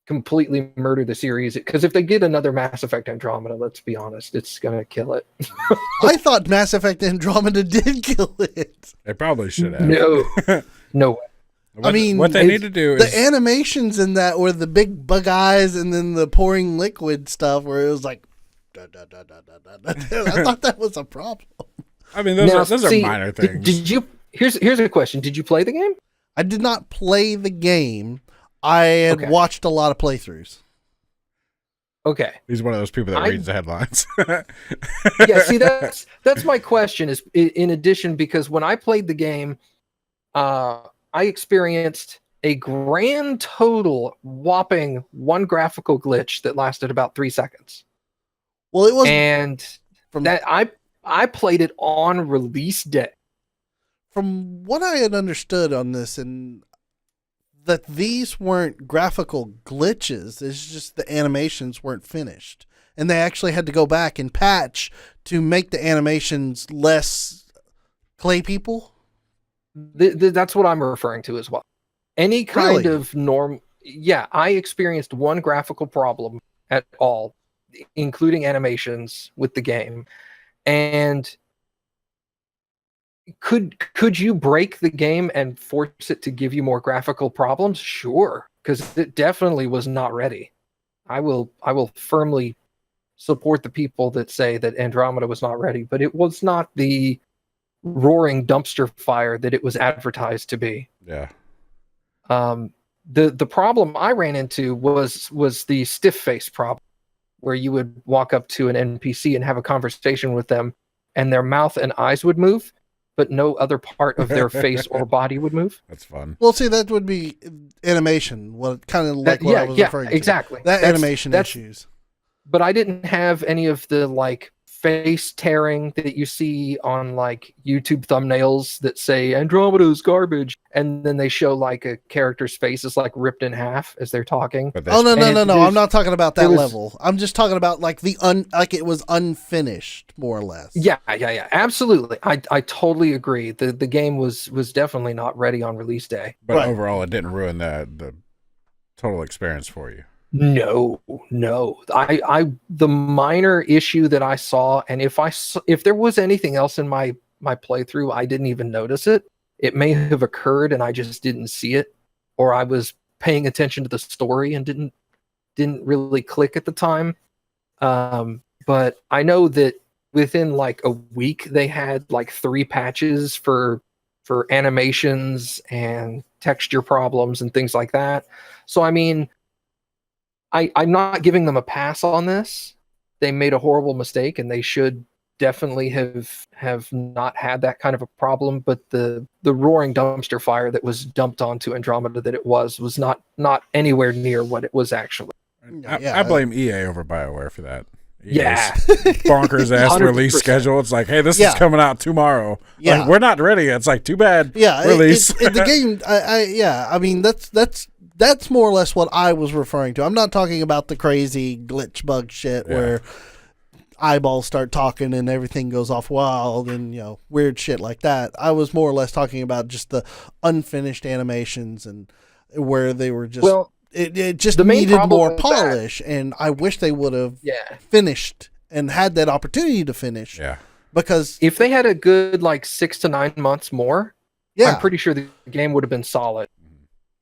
completely murder the series. Because if they get another Mass Effect Andromeda, let's be honest, it's going to kill it. I thought Mass Effect Andromeda did kill it. They probably should have. No way. What they need to do is the animations in that were the big bug eyes and then the pouring liquid stuff where it was like, da, da, da, da, da, da, da. I thought that was a problem. I mean, those are minor things. Did you? Here's a question. Did you play the game? I did not play the game. I had watched a lot of playthroughs. Okay. He's one of those people that reads the headlines. Yeah, see, that's my question is in addition, because when I played the game, I experienced a grand total whopping one graphical glitch that lasted about 3 seconds. Well, it was, and from that I played it on release day. From what I had understood on this, and that these weren't graphical glitches, it's just the animations weren't finished. And they actually had to go back and patch to make the animations less clay people. That's what I'm referring to as well. Any kind of norm. Yeah, I experienced one graphical problem at all, including animations with the game. And could you break the game and force it to give you more graphical problems? Sure, because it definitely was not ready. I will firmly support the people that say that Andromeda was not ready, but it was not the roaring dumpster fire that it was advertised to be. Yeah. The problem I ran into was the stiff face problem, where you would walk up to an NPC and have a conversation with them, and their mouth and eyes would move, but no other part of their face or body would move. That's fun. Well, see, that would be animation. What kind of like what I was referring to. Exactly. That's animation issues. But I didn't have any of the like face tearing that you see on like YouTube thumbnails that say Andromeda is garbage, and then they show like a character's face is like ripped in half as they're talking. Oh no! I'm not talking about that level. I'm just talking about like like it was unfinished, more or less. Yeah, absolutely. I totally agree. The game was definitely not ready on release day. But overall, it didn't ruin the total experience for you. No. The minor issue that I saw, and if there was anything else in my playthrough, I didn't even notice it. It may have occurred and I just didn't see it, or I was paying attention to the story and didn't really click at the time. But I know that within like a week they had like 3 patches for animations and texture problems and things like that. So I mean, I'm not giving them a pass on this. They made a horrible mistake, and they should definitely have not had that kind of a problem. But the roaring dumpster fire that was dumped onto Andromeda that it was not anywhere near what it was actually. I blame EA over BioWare for that. Yeah. Bonkers ass release schedule. It's like, hey, this is coming out tomorrow. Yeah. Like, we're not ready. It's like, too bad. Yeah. Release. The game. I mean, that's more or less what I was referring to. I'm not talking about the crazy glitch bug shit where eyeballs start talking and everything goes off wild and, weird shit like that. I was more or less talking about just the unfinished animations and where they were just, it just needed more polish. And I wish they would have finished and had that opportunity to finish. Yeah. Because if they had a good 6 to 9 months more, I'm pretty sure the game would have been solid.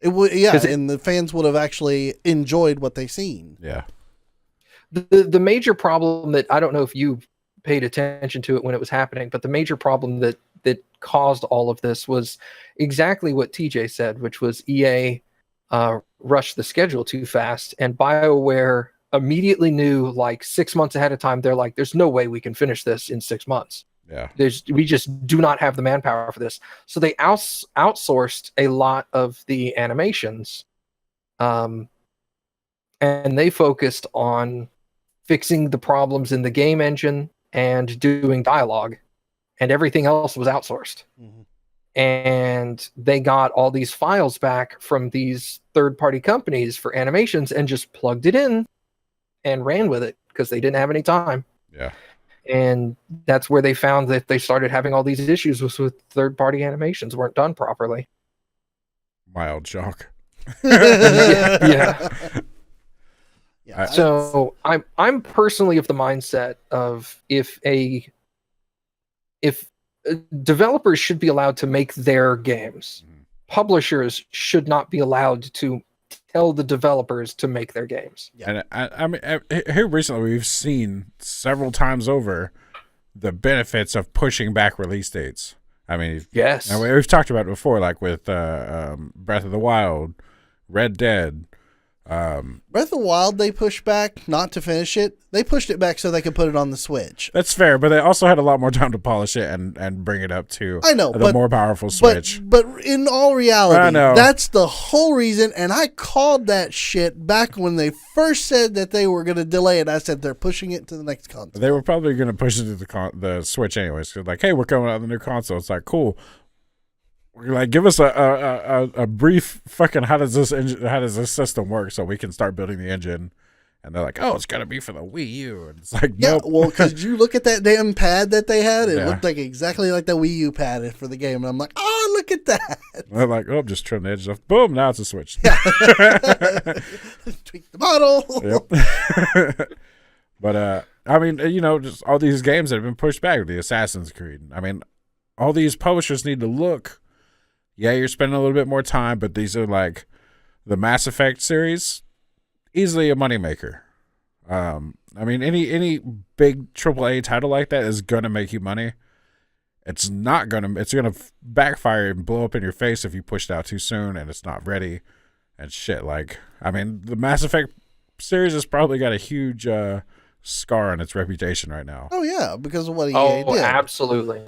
It would, and the fans would have actually enjoyed what they seen. Yeah. The major problem that I don't know if you paid attention to it when it was happening, but the major problem that caused all of this was exactly what TJ said, which was EA rushed the schedule too fast, and BioWare immediately knew 6 months ahead of time. They're like, "There's no way we can finish this in 6 months. Yeah, we just do not have the manpower for this." So they outsourced a lot of the animations, and they focused on fixing the problems in the game engine and doing dialogue, and everything else was outsourced. Mm-hmm. And they got all these files back from these third-party companies for animations and just plugged it in and ran with it because they didn't have any time. Yeah. And that's where they found that they started having all these issues with third-party animations weren't done properly. Mild shock. Yeah. Yeah, so I'm personally of the mindset of if developers should be allowed to make their games, publishers should not be allowed to tell the developers to make their games. Yeah. And I mean, here recently we've seen several times over the benefits of pushing back release dates. I mean, yes, and we've talked about it before, like with Breath of the Wild, Red Dead. Breath of the Wild, they pushed back not to finish it. They pushed it back so they could put it on the Switch. That's fair, but they also had a lot more time to polish it and bring it up to the more powerful Switch. But in all reality, that's the whole reason, and I called that shit back when they first said that they were going to delay it. I said they're pushing it to the next console. They were probably going to push it to the Switch anyways. Cause hey, we're coming out with the new console. It's like, cool. Give us a brief fucking how does this system work so we can start building the engine. And they're like, oh, it's gotta be for the Wii U. And it's like, nope. Well, because you look at that damn pad that they had, it looked like exactly like the Wii U pad for the game. And I'm like, oh, look at that. And they're like, oh, just trim the edges off. Boom, now it's a Switch. Yeah. Tweak the model. Yep. But I mean, just all these games that have been pushed back, the Assassin's Creed. I mean, all these publishers need to look. Yeah, you're spending a little bit more time, but these are like the Mass Effect series, easily a moneymaker. I mean, any big AAA title like that is gonna make you money. It's gonna backfire and blow up in your face if you push it out too soon and it's not ready and shit. Like, I mean, the Mass Effect series has probably got a huge scar on its reputation right now. Oh yeah, because of what EA did. Absolutely.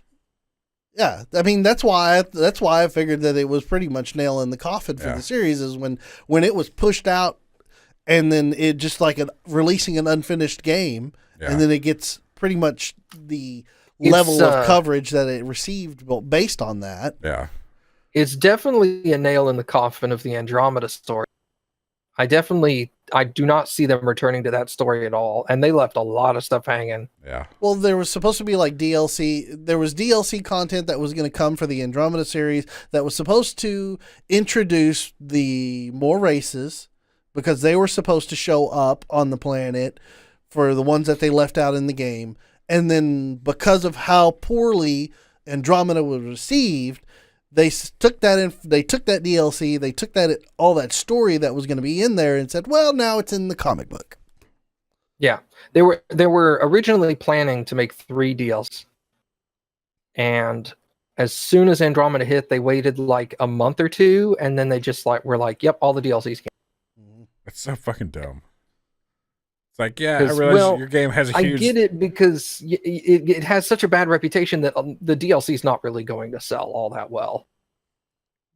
Yeah, I mean that's why I figured that it was pretty much nail in the coffin for the series is when it was pushed out, and then it just like releasing an unfinished game, and then it gets pretty much the level of coverage that it received based on that. Yeah, it's definitely a nail in the coffin of the Andromeda story. I do not see them returning to that story at all. And they left a lot of stuff hanging. Yeah. Well, there was supposed to be like DLC. There was DLC content that was going to come for the Andromeda series that was supposed to introduce the more races because they were supposed to show up on the planet for the ones that they left out in the game. And then because of how poorly Andromeda was received, they took that DLC, they took all that story that was going to be in there and said, well, now it's in the comic book. Yeah. They were originally planning to make 3 DLCs. And as soon as Andromeda hit, they waited like a month or 2, and then they just were like, yep, all the DLCs came. That's so fucking dumb. It's like, yeah, I realize your game has a huge... I get it because it has such a bad reputation that the DLC is not really going to sell all that well.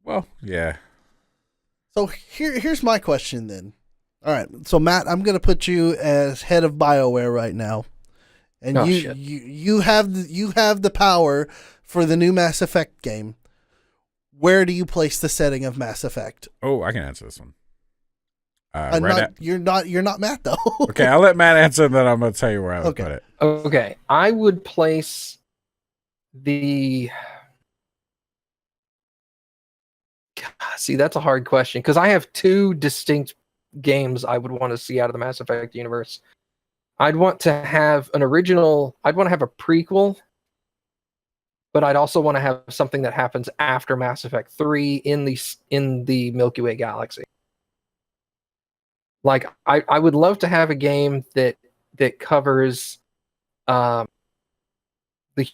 Well, yeah. So here's my question then. All right, so Matt, I'm going to put you as head of BioWare right now, and you have the power for the new Mass Effect game. Where do you place the setting of Mass Effect? Oh, I can answer this one. You're not Matt though. Okay, I'll let Matt answer, and then I'm going to tell you where I would put it. Okay, I would place the. See, that's a hard question because I have two distinct games I would want to see out of the Mass Effect universe. I'd want to have an original. I'd want to have a prequel, but I'd also want to have something that happens after Mass Effect 3 in the Milky Way galaxy. Like, I would love to have a game that covers the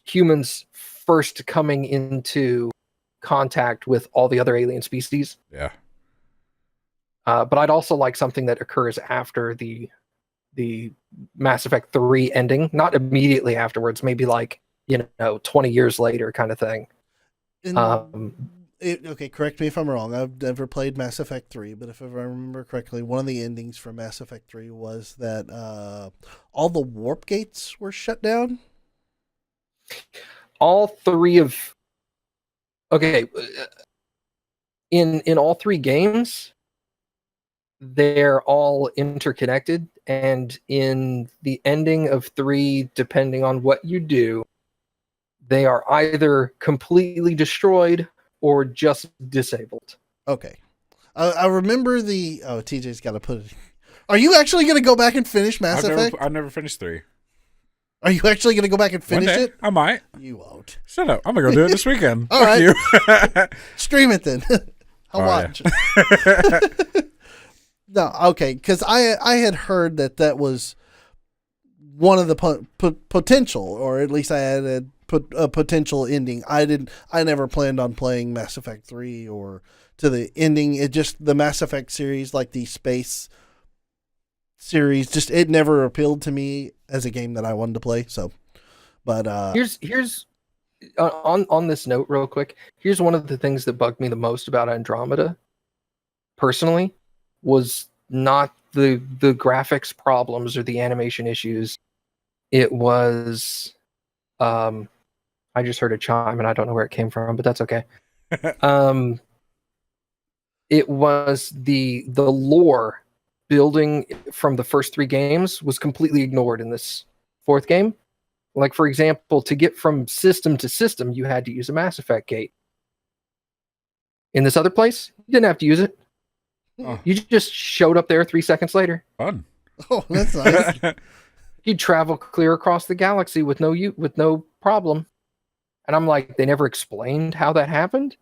humans first coming into contact with all the other alien species. Yeah. But I'd also like something that occurs after the Mass Effect 3 ending, not immediately afterwards, maybe like, 20 years later kind of thing. Okay, correct me if I'm wrong. I've never played Mass Effect 3, but if I remember correctly, one of the endings for Mass Effect 3 was that all the warp gates were shut down. All three of... Okay, in all three games, they're all interconnected, and in the ending of 3, depending on what you do, they are either completely destroyed or just disabled. Okay. I remember the... Oh, TJ's got to put it... Are you actually going to go back and finish Mass Effect? I've never finished 3. Are you actually going to go back and finish it? I might. You won't. Shut up. I'm going to go do it this weekend. All right. You. Stream it then. I'll watch. Yeah. No, okay, because I had heard that was one of the potential, or at least I had a potential ending. I never planned on playing Mass Effect 3 or to the ending. It just, the Mass Effect series, like the space series, just, it never appealed to me as a game that I wanted to play. So, but here's on this note real quick. Here's one of the things that bugged me the most about Andromeda, personally, was not the graphics problems or the animation issues. It was, I just heard a chime and I don't know where it came from, but that's okay. It was the lore building from the first 3 games was completely ignored in this 4th game. Like, for example, to get from system to system, you had to use a Mass Effect gate. In this other place, you didn't have to use it. Oh. You just showed up there 3 seconds later. Fun. Oh, that's nice. You'd travel clear across the galaxy with no problem. And I'm like, they never explained how that happened.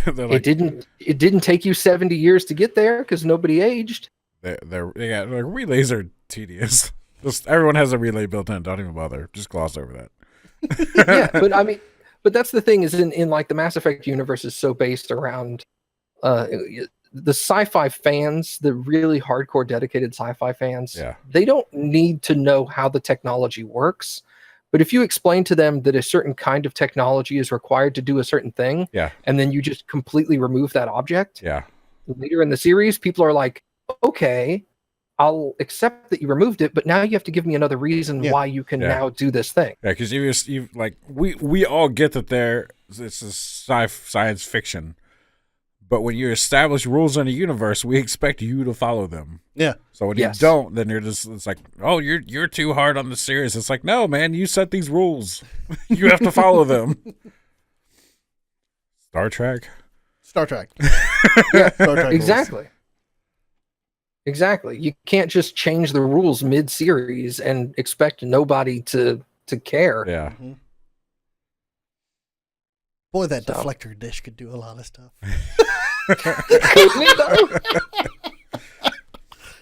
Like, it didn't take you 70 years to get there because nobody aged. Relays are tedious. Just everyone has a relay built in. Don't even bother. Just gloss over that. Yeah, but I mean, that's the thing is in like the Mass Effect universe is so based around the sci-fi fans, the really hardcore dedicated sci-fi fans. Yeah. They don't need to know how the technology works. But if you explain to them that a certain kind of technology is required to do a certain thing, and then you just completely remove that object, later in the series, people are like, okay, I'll accept that you removed it, but now you have to give me another reason why you can now do this thing. Yeah, because you like we all get that this is science fiction, but when you establish rules in a universe, we expect you to follow them. Yeah. So when you don't, then it's like, oh, you're too hard on the series. It's like, no, man, you set these rules. You have to follow them. Star Trek. Yeah, Star Trek. Exactly. Rules. Exactly. You can't just change the rules mid-series and expect nobody to care. Yeah. Mm-hmm. Boy, that deflector dish could do a lot of stuff. Couldn't it, though?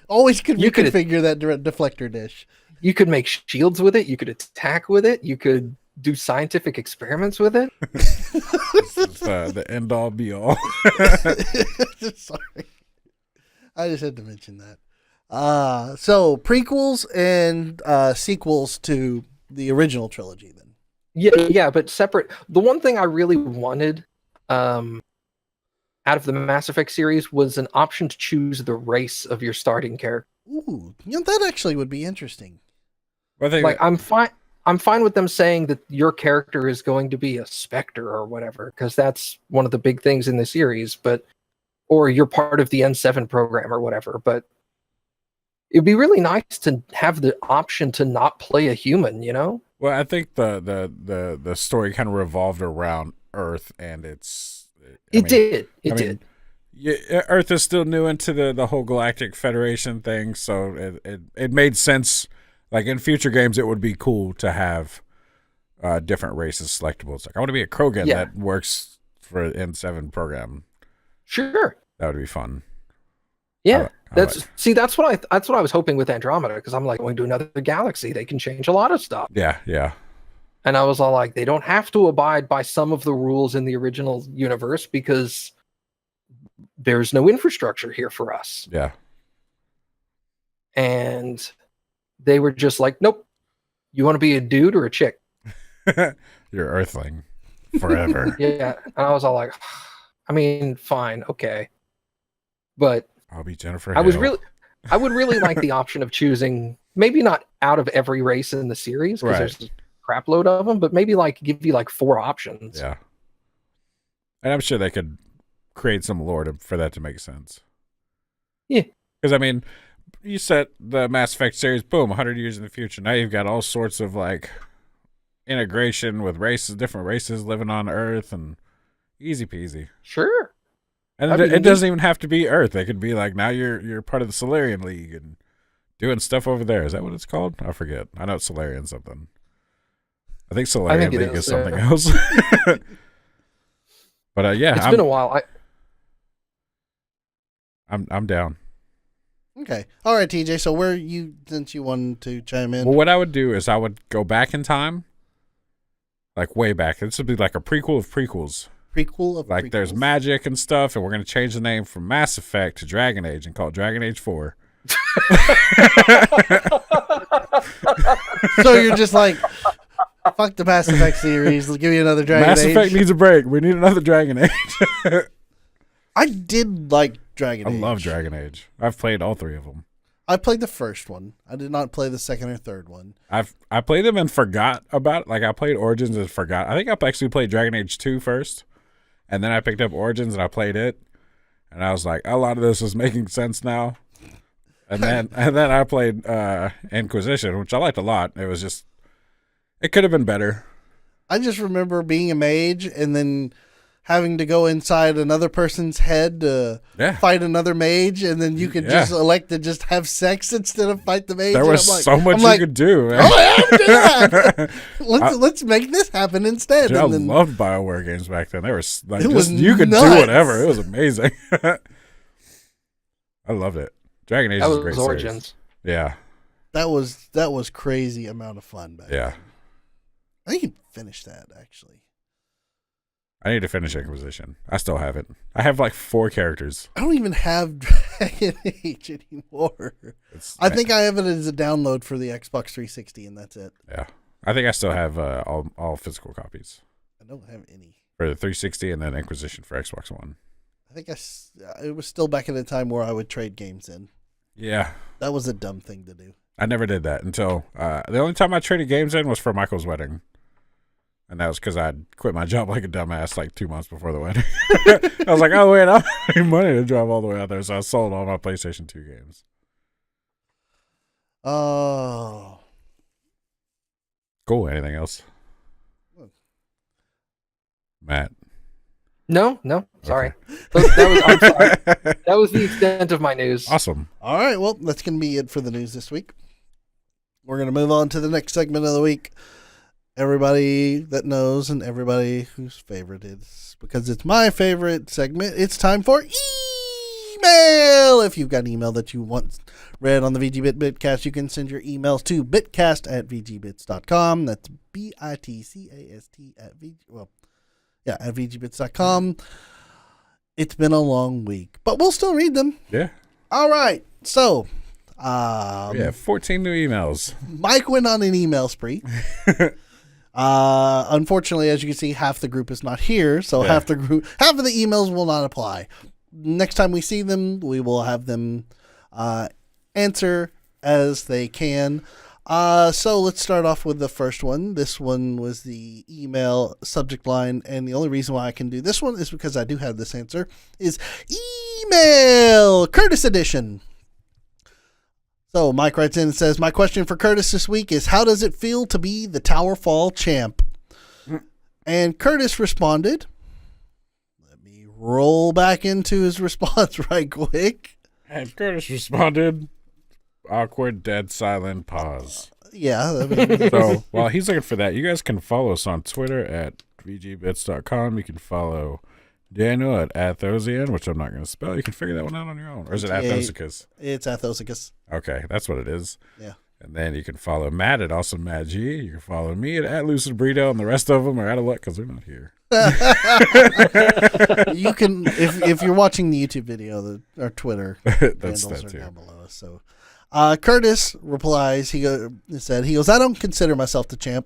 Always could reconfigure that deflector dish. You could make shields with it. You could attack with it. You could do scientific experiments with it. It's the end-all, be-all. Sorry. I just had to mention that. So prequels and sequels to the original trilogy then. Yeah, but separate. The one thing I really wanted out of the Mass Effect series was an option to choose the race of your starting character. Ooh, that actually would be interesting. I'm fine with them saying that your character is going to be a Spectre or whatever, because that's one of the big things in the series, but or you're part of the N7 program or whatever. But it'd be really nice to have the option to not play a human, you know? Well, I think the story kind of revolved around Earth, and It did. Yeah, Earth is still new into the whole Galactic Federation thing, so it made sense. Like in future games, it would be cool to have different races selectable. It's like, I want to be a Krogan that works for the N7 program. Sure, that would be fun. Yeah, that's what I was hoping with Andromeda, because I'm like, going to another galaxy, they can change a lot of stuff. Yeah. And I was all like, they don't have to abide by some of the rules in the original universe because there's no infrastructure here for us. Yeah. And they were just like, nope. You want to be a dude or a chick? You're Earthling forever. Yeah. And I was all like, I mean, fine, okay. But I'll be Jennifer I Hale. I would really like the option of choosing, maybe not out of every race in the series, because there's a crap load of them, but maybe like give you like 4 options. Yeah. And I'm sure they could create some lore for that to make sense. Yeah. Because, I mean, you set the Mass Effect series, boom, 100 years in the future. Now you've got all sorts of, like, integration with different races living on Earth, and easy peasy. Sure. And it doesn't even have to be Earth. They could be like, now you're part of the Solarian League and doing stuff over there. Is that what it's called? I forget. I know it's Solarian something. I think Solarian League is something else. But yeah, it's been a while. I'm down. Okay. All right, TJ. So since you wanted to chime in. Well, what I would do is I would go back in time, like way back. This would be like a prequel of prequels. Like there's magic and stuff, and we're going to change the name from Mass Effect to Dragon Age and call it Dragon Age 4. So you're just like, fuck the Mass Effect series. Let's give you another Dragon Age. Mass Effect needs a break. We need another Dragon Age. I did like Dragon Age. I love Dragon Age. I've played all 3 of them. I played the first one. I did not play the second or third one. I played them and forgot about it. Like, I played Origins and forgot. I think I actually played Dragon Age 2 first, and then I picked up Origins and I played it, and I was like, a lot of this is making sense now. And then I played Inquisition, which I liked a lot. It was just, it could have been better. I just remember being a mage and then having to go inside another person's head to fight another mage, and then you could just elect to just have sex instead of fight the mage. There was so much you could do. Man. Oh, yeah, do that. Let's make this happen instead. Dude, I loved BioWare games back then. They were like, you could nuts. do whatever. It was amazing. I loved it. Dragon Age is a great Origins. Series. Yeah. That was crazy amount of fun back then. I think you finished that actually. I need to finish Inquisition. I still have it. I have like 4 characters. I don't even have Dragon Age anymore. I think I have it as a download for the Xbox 360, and that's it. Yeah. I think I still have all physical copies. I don't have any. For the 360 and then Inquisition for Xbox One. I think it was still back in the time where I would trade games in. Yeah. That was a dumb thing to do. I never did that until the only time I traded games in was for Michael's wedding. And that was because I'd quit my job like a dumbass like 2 months before the wedding. I was like, oh, wait, I don't have any money to drive all the way out there. So I sold all my PlayStation 2 games. Oh. Cool. Anything else? Matt? No. Sorry. Okay. I'm sorry. That was the extent of my news. Awesome. All right. Well, that's going to be it for the news this week. We're going to move on to the next segment of the week. Everybody that knows and everybody whose favorite it is, because it's my favorite segment, it's time for email. If you've got an email that you want read on the VGBit Bitcast, you can send your emails to bitcast@vgbits.com. That's BITCAST at VGBits.com. It's been a long week, but we'll still read them. Yeah. All right. So, we have 14 new emails. Mike went on an email spree. Unfortunately, as you can see, half the group is not here, so half of the emails will not apply. Next time we see them, we will have them answer as they can. So let's start off with the first one. This one was the email subject line, and the only reason why I can do this one is because I do have this answer, is email Curtis edition. So Mike writes in and says, my question for Curtis this week is, how does it feel to be the Towerfall champ? And Curtis responded, let me roll back into his response right quick. And Curtis responded, awkward, dead, silent pause. Yeah. I mean, So while he's looking for that, you guys can follow us on Twitter at VGBits.com. You can follow Daniel at Athosian, which I'm not going to spell. You can figure that one out on your own. Or is it Athosicus? It's Athosicus. Okay, that's what it is. Yeah. And then you can follow Matt at Awesome Matt G. You can follow me at Lucid Burrito, and the rest of them are out of luck because they're not here. You can, if you're watching the YouTube video, our Twitter That's handles that are too. down below us. So, Curtis replies. He goes, I don't consider myself the champ.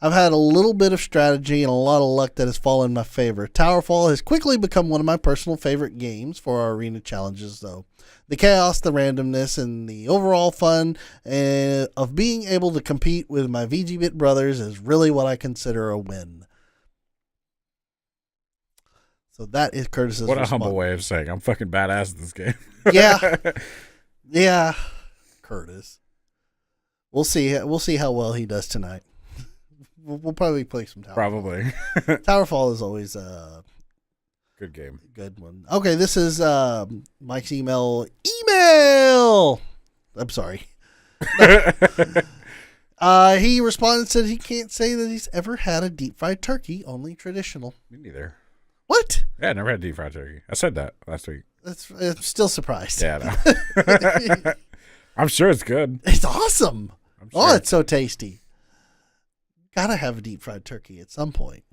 I've had a little bit of strategy and a lot of luck that has fallen in my favor. Towerfall has quickly become one of my personal favorite games for our arena challenges, though. The chaos, the randomness, and the overall fun of being able to compete with my VGBit brothers is really what I consider a win. So that is Curtis's What a response. humble way of saying I'm fucking badass at this game. Yeah, Curtis. We'll see. We'll see how well he does tonight. We'll probably play some Towerfall. Probably. Towerfall is always a Good game. good one. Okay, this is Mike's email. I'm sorry. He responded and said he can't say that he's ever had a deep fried turkey, only traditional. Me neither. What? Yeah, I never had deep fried turkey. I said that last week. I'm still surprised. Yeah, I know. I'm sure it's good. It's awesome. I'm Oh, sure. it's so tasty. Gotta have a deep fried turkey at some point.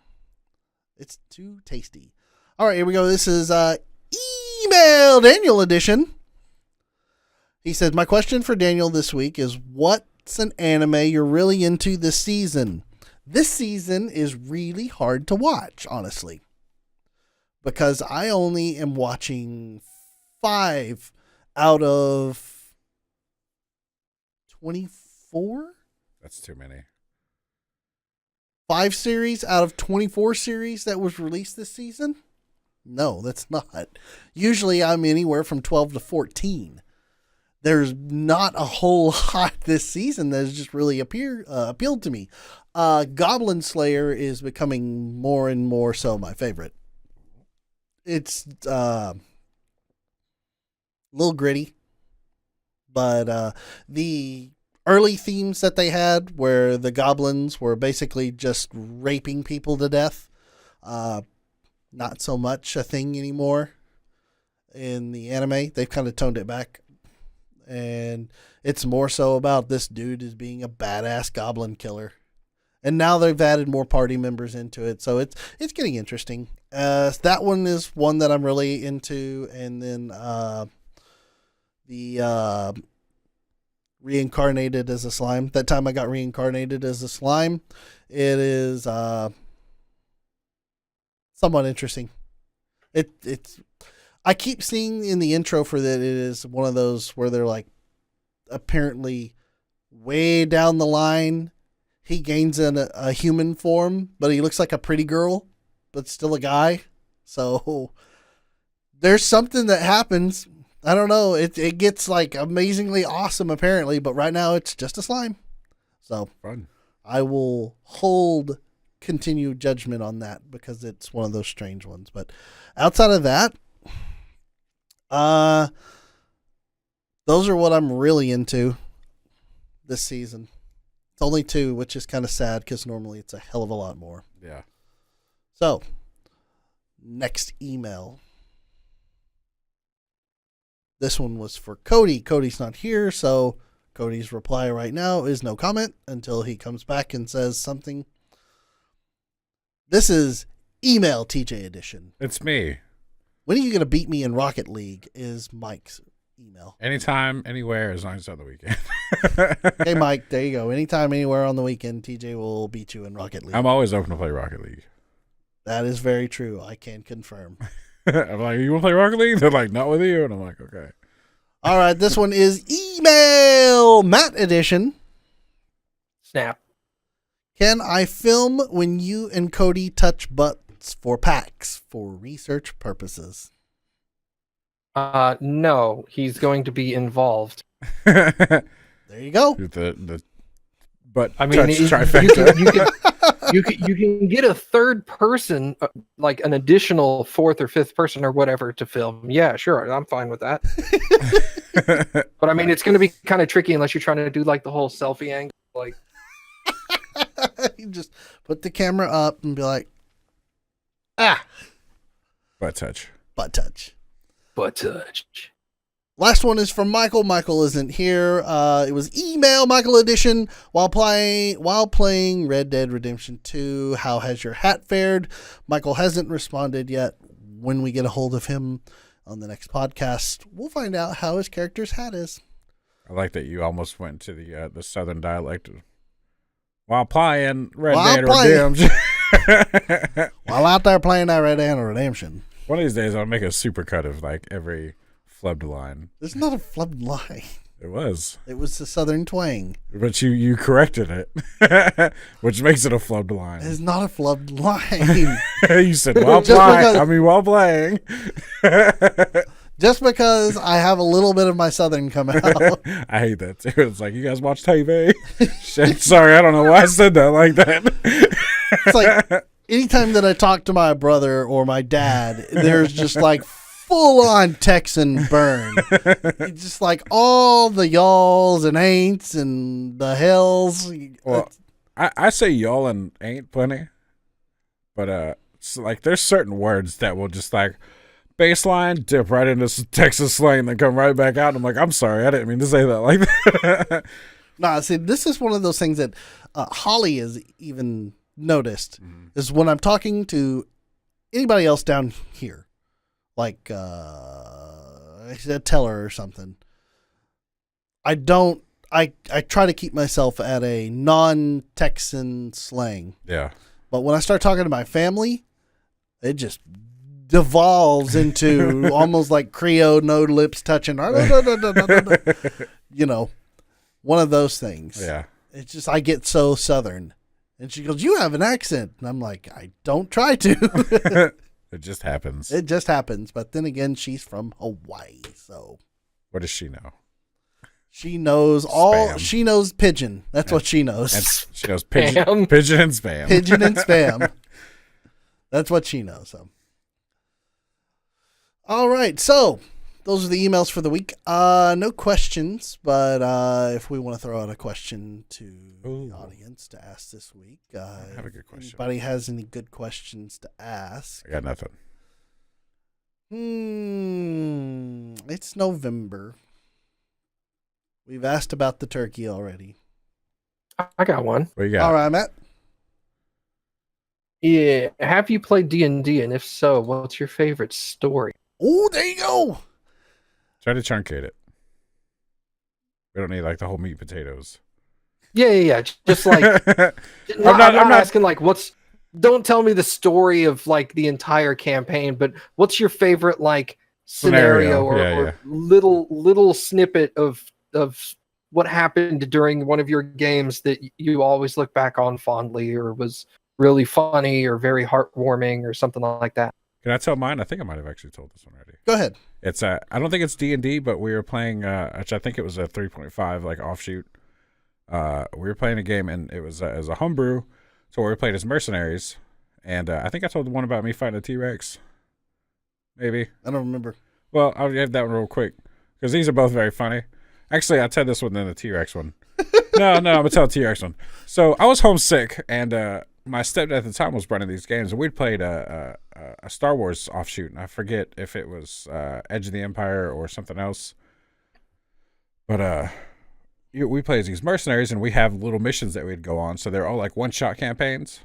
It's too tasty. All right, here we go. This is email Daniel edition. He says, my question for Daniel this week is, what's an anime you're really into this season? This season is really hard to watch, honestly, because I only am watching 5 out of 24. That's too many. 5 series out of 24 series that was released this season? No, that's not. Usually I'm anywhere from 12 to 14. There's not a whole lot this season that has just really appealed to me. Goblin Slayer is becoming more and more so my favorite. It's a little gritty, but the early themes that they had where the goblins were basically just raping people to death, not so much a thing anymore in the anime. They've kind of toned it back, and it's more so about this dude as being a badass goblin killer. And now they've added more party members into it, so it's getting interesting. That one is one that I'm really into, and then the reincarnated as a slime. That time I got reincarnated as a slime. It is somewhat interesting. It's I keep seeing in the intro for that it is one of those where they're like apparently way down the line he gains a human form, but he looks like a pretty girl, but still a guy. So there's something that happens. I don't know. It gets like amazingly awesome apparently, but right now it's just a slime. So Fun. I will hold continued judgment on that because it's one of those strange ones. But outside of that, those are what I'm really into this season. It's only 2, which is kind of sad because normally it's a hell of a lot more. Yeah. So, next email. This one was for Cody. Cody's not here, so Cody's reply right now is no comment until he comes back and says something. This is email TJ edition. It's me. When are you going to beat me in Rocket League is Mike's email. Anytime, anywhere, as long as it's on the weekend. Hey, Mike, there you go. Anytime, anywhere on the weekend, TJ will beat you in Rocket League. I'm always open to play Rocket League. That is very true. I can confirm. I'm like, you want to play Rocket League? They're like, not with you. And I'm like, okay. All right, this one is email Matt edition. Snap. Can I film when you and Cody touch butts for PAX for research purposes? No, he's going to be involved. There you go. But I mean, you can get a third person, like an additional fourth or fifth person or whatever to film. Yeah, sure, I'm fine with that. But I mean, it's going to be kind of tricky unless you're trying to do like the whole selfie angle. Like, You just put the camera up and be like, butt touch. butt touch. butt touch. Last one is from Michael. Michael isn't here. It was email Michael edition. While playing Red Dead Redemption 2, how has your hat fared? Michael hasn't responded yet. When we get a hold of him on the next podcast, we'll find out how his character's hat is. I like that you almost went to the southern dialect while playing Red Dead Redemption. While out there playing that Red Dead Redemption. One of these days, I'll make a supercut of like every flubbed line. It's not a flubbed line. It was. It was the southern twang. But you corrected it, which makes it a flubbed line. It's not a flubbed line. You said while playing. Just because I have a little bit of my southern come out. I hate that too. It's like, you guys watch TV? Shit, sorry, I don't know why I said that like that. It's like anytime that I talk to my brother or my dad, there's just like full on Texan burn. It's just like all the y'alls and ain'ts and the hells. Well, I say y'all and ain't plenty, but it's like there's certain words that will just like baseline dip right into Texas slang, then come right back out. And I'm like, I'm sorry, I didn't mean to say that like that. Nah, see, this is one of those things that Holly has even noticed is when I'm talking to anybody else down here, like a teller or something. I try to keep myself at a non-Texan slang. Yeah. But when I start talking to my family, it just devolves into almost like Creole, no lips touching. You know, one of those things. Yeah. It's just, I get so Southern. And she goes, you have an accent. And I'm like, I don't try to. It just happens. It just happens. But then again, she's from Hawaii. So what does she know? she knows Spam. she knows pigeon. That's what she knows. And she knows pigeon and spam. Pigeon and spam. That's what she knows. So. All right. So those are the emails for the week. No questions, but if we want to throw out a question to the audience to ask this week, I have a good question. Anybody has any good questions to ask? I got nothing. It's November. We've asked about the turkey already. I got one. What you got? All right, Matt. Yeah. Have you played D&D? And if so, what's your favorite story? Oh, there you go. Try to truncate it. We don't need like the whole meat potatoes. Yeah. Just like I'm not asking like don't tell me the story of like the entire campaign, but what's your favorite like scenario or little snippet of what happened during one of your games that you always look back on fondly or was really funny or very heartwarming or something like that? Can I tell mine? I think I might have actually told this one already. Go ahead. It's I don't think it's D&D, but we were playing which I think it was a 3.5 like offshoot. We were playing a game and it was as a homebrew, so we were playing as mercenaries, and I think I told the one about me fighting a T-Rex. Maybe I don't remember. Well, I'll have that one real quick because these are both very funny. Actually, I'll tell this one then the T-Rex one. No, I'm gonna tell the T-Rex one. So I was homesick, and my stepdad at the time was running these games, and we'd played a Star Wars offshoot, and I forget if it was Edge of the Empire or something else. But we play as these mercenaries, and we have little missions that we'd go on. So they're all like one-shot campaigns,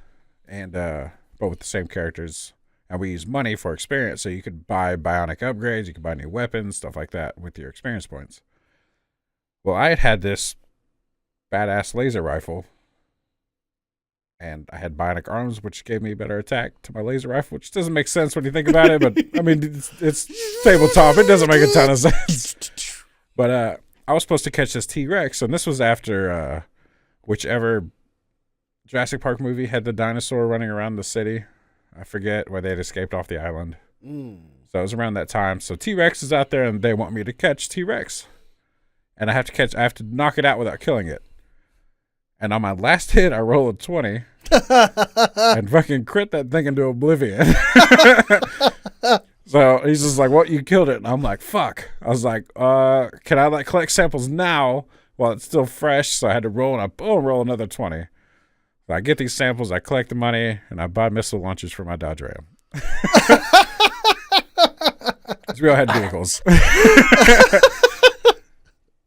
and but with the same characters. And we use money for experience, so you could buy bionic upgrades, you could buy new weapons, stuff like that with your experience points. Well, I had this badass laser rifle, and I had bionic arms, which gave me better attack to my laser rifle, which doesn't make sense when you think about it, but I mean, it's tabletop. It doesn't make a ton of sense. But I was supposed to catch this T-Rex, and this was after whichever Jurassic Park movie had the dinosaur running around the city. I forget where they had escaped off the island. So it was around that time. So T-Rex is out there, and they want me to catch T-Rex. And I have to knock it out without killing it. And on my last hit, I roll a 20 and fucking crit that thing into oblivion. So he's just like, "What? You killed it?" And I'm like, "Fuck." I was like, can I like collect samples now while it's still fresh?" So I had to roll, and roll another 20. So I get these samples, I collect the money, and I buy missile launchers for my Dodge Ram. Because we all had vehicles.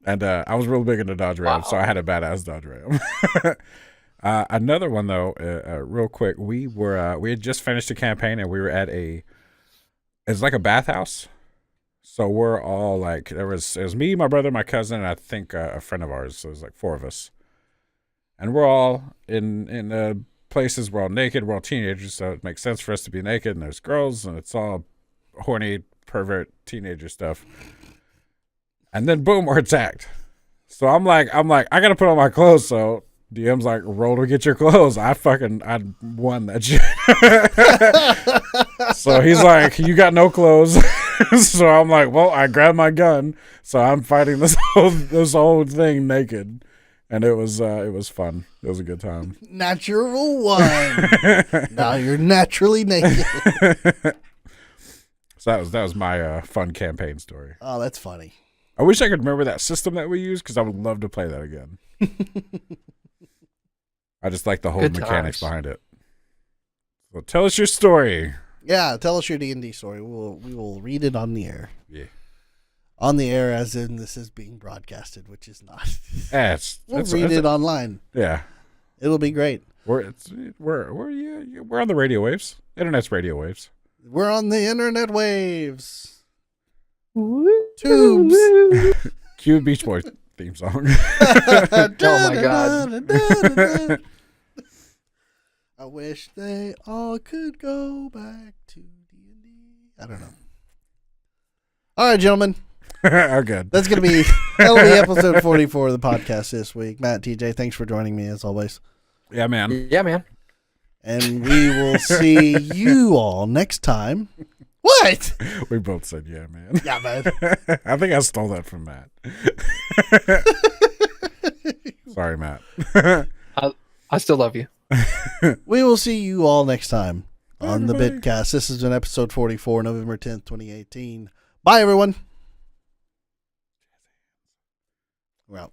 And I was real big into Dodge Ram, so I had a badass Dodge Ram. Another one though, real quick, we had just finished a campaign, and we were at it's like a bathhouse. So we're all like, it was me, my brother, my cousin, and I think a friend of ours. So it was like 4 of us, and we're all in places. We're all naked. We're all teenagers, so it makes sense for us to be naked. And there's girls, and it's all horny, pervert, teenager stuff. And then boom, we're attacked. So I'm like, I gotta put on my clothes. So DM's like, roll to get your clothes. I won that shit. So he's like, you got no clothes. So I'm like, well, I grabbed my gun. So I'm fighting this whole thing naked. And it was fun. It was a good time. Natural one. Now you're naturally naked. So that was my fun campaign story. Oh, that's funny. I wish I could remember that system that we used, because I would love to play that again. I just like the whole mechanics behind it. So tell us your story. Yeah, tell us your D&D story. We will read it on the air. Yeah. On the air, as in this is being broadcasted, which is not. Yeah, we'll read it online. Yeah. It'll be great. We're on the radio waves. Internet's radio waves. We're on the internet waves. Tubes. Cue Beach Boys theme song. Oh my god. I wish they all could go back to D&D. I don't know. All right, gentlemen. Oh, good. That'll be episode 44 of the podcast this week. Matt, TJ, thanks for joining me as always. Yeah, man. Yeah, man. And we will see you all next time. What? We both said yeah, man. Yeah, man. I think I stole that from Matt. Sorry, Matt. I still love you. We will see you all next time on the Bitcast. This has been episode 44, November 10th, 2018. Bye, everyone. We're out.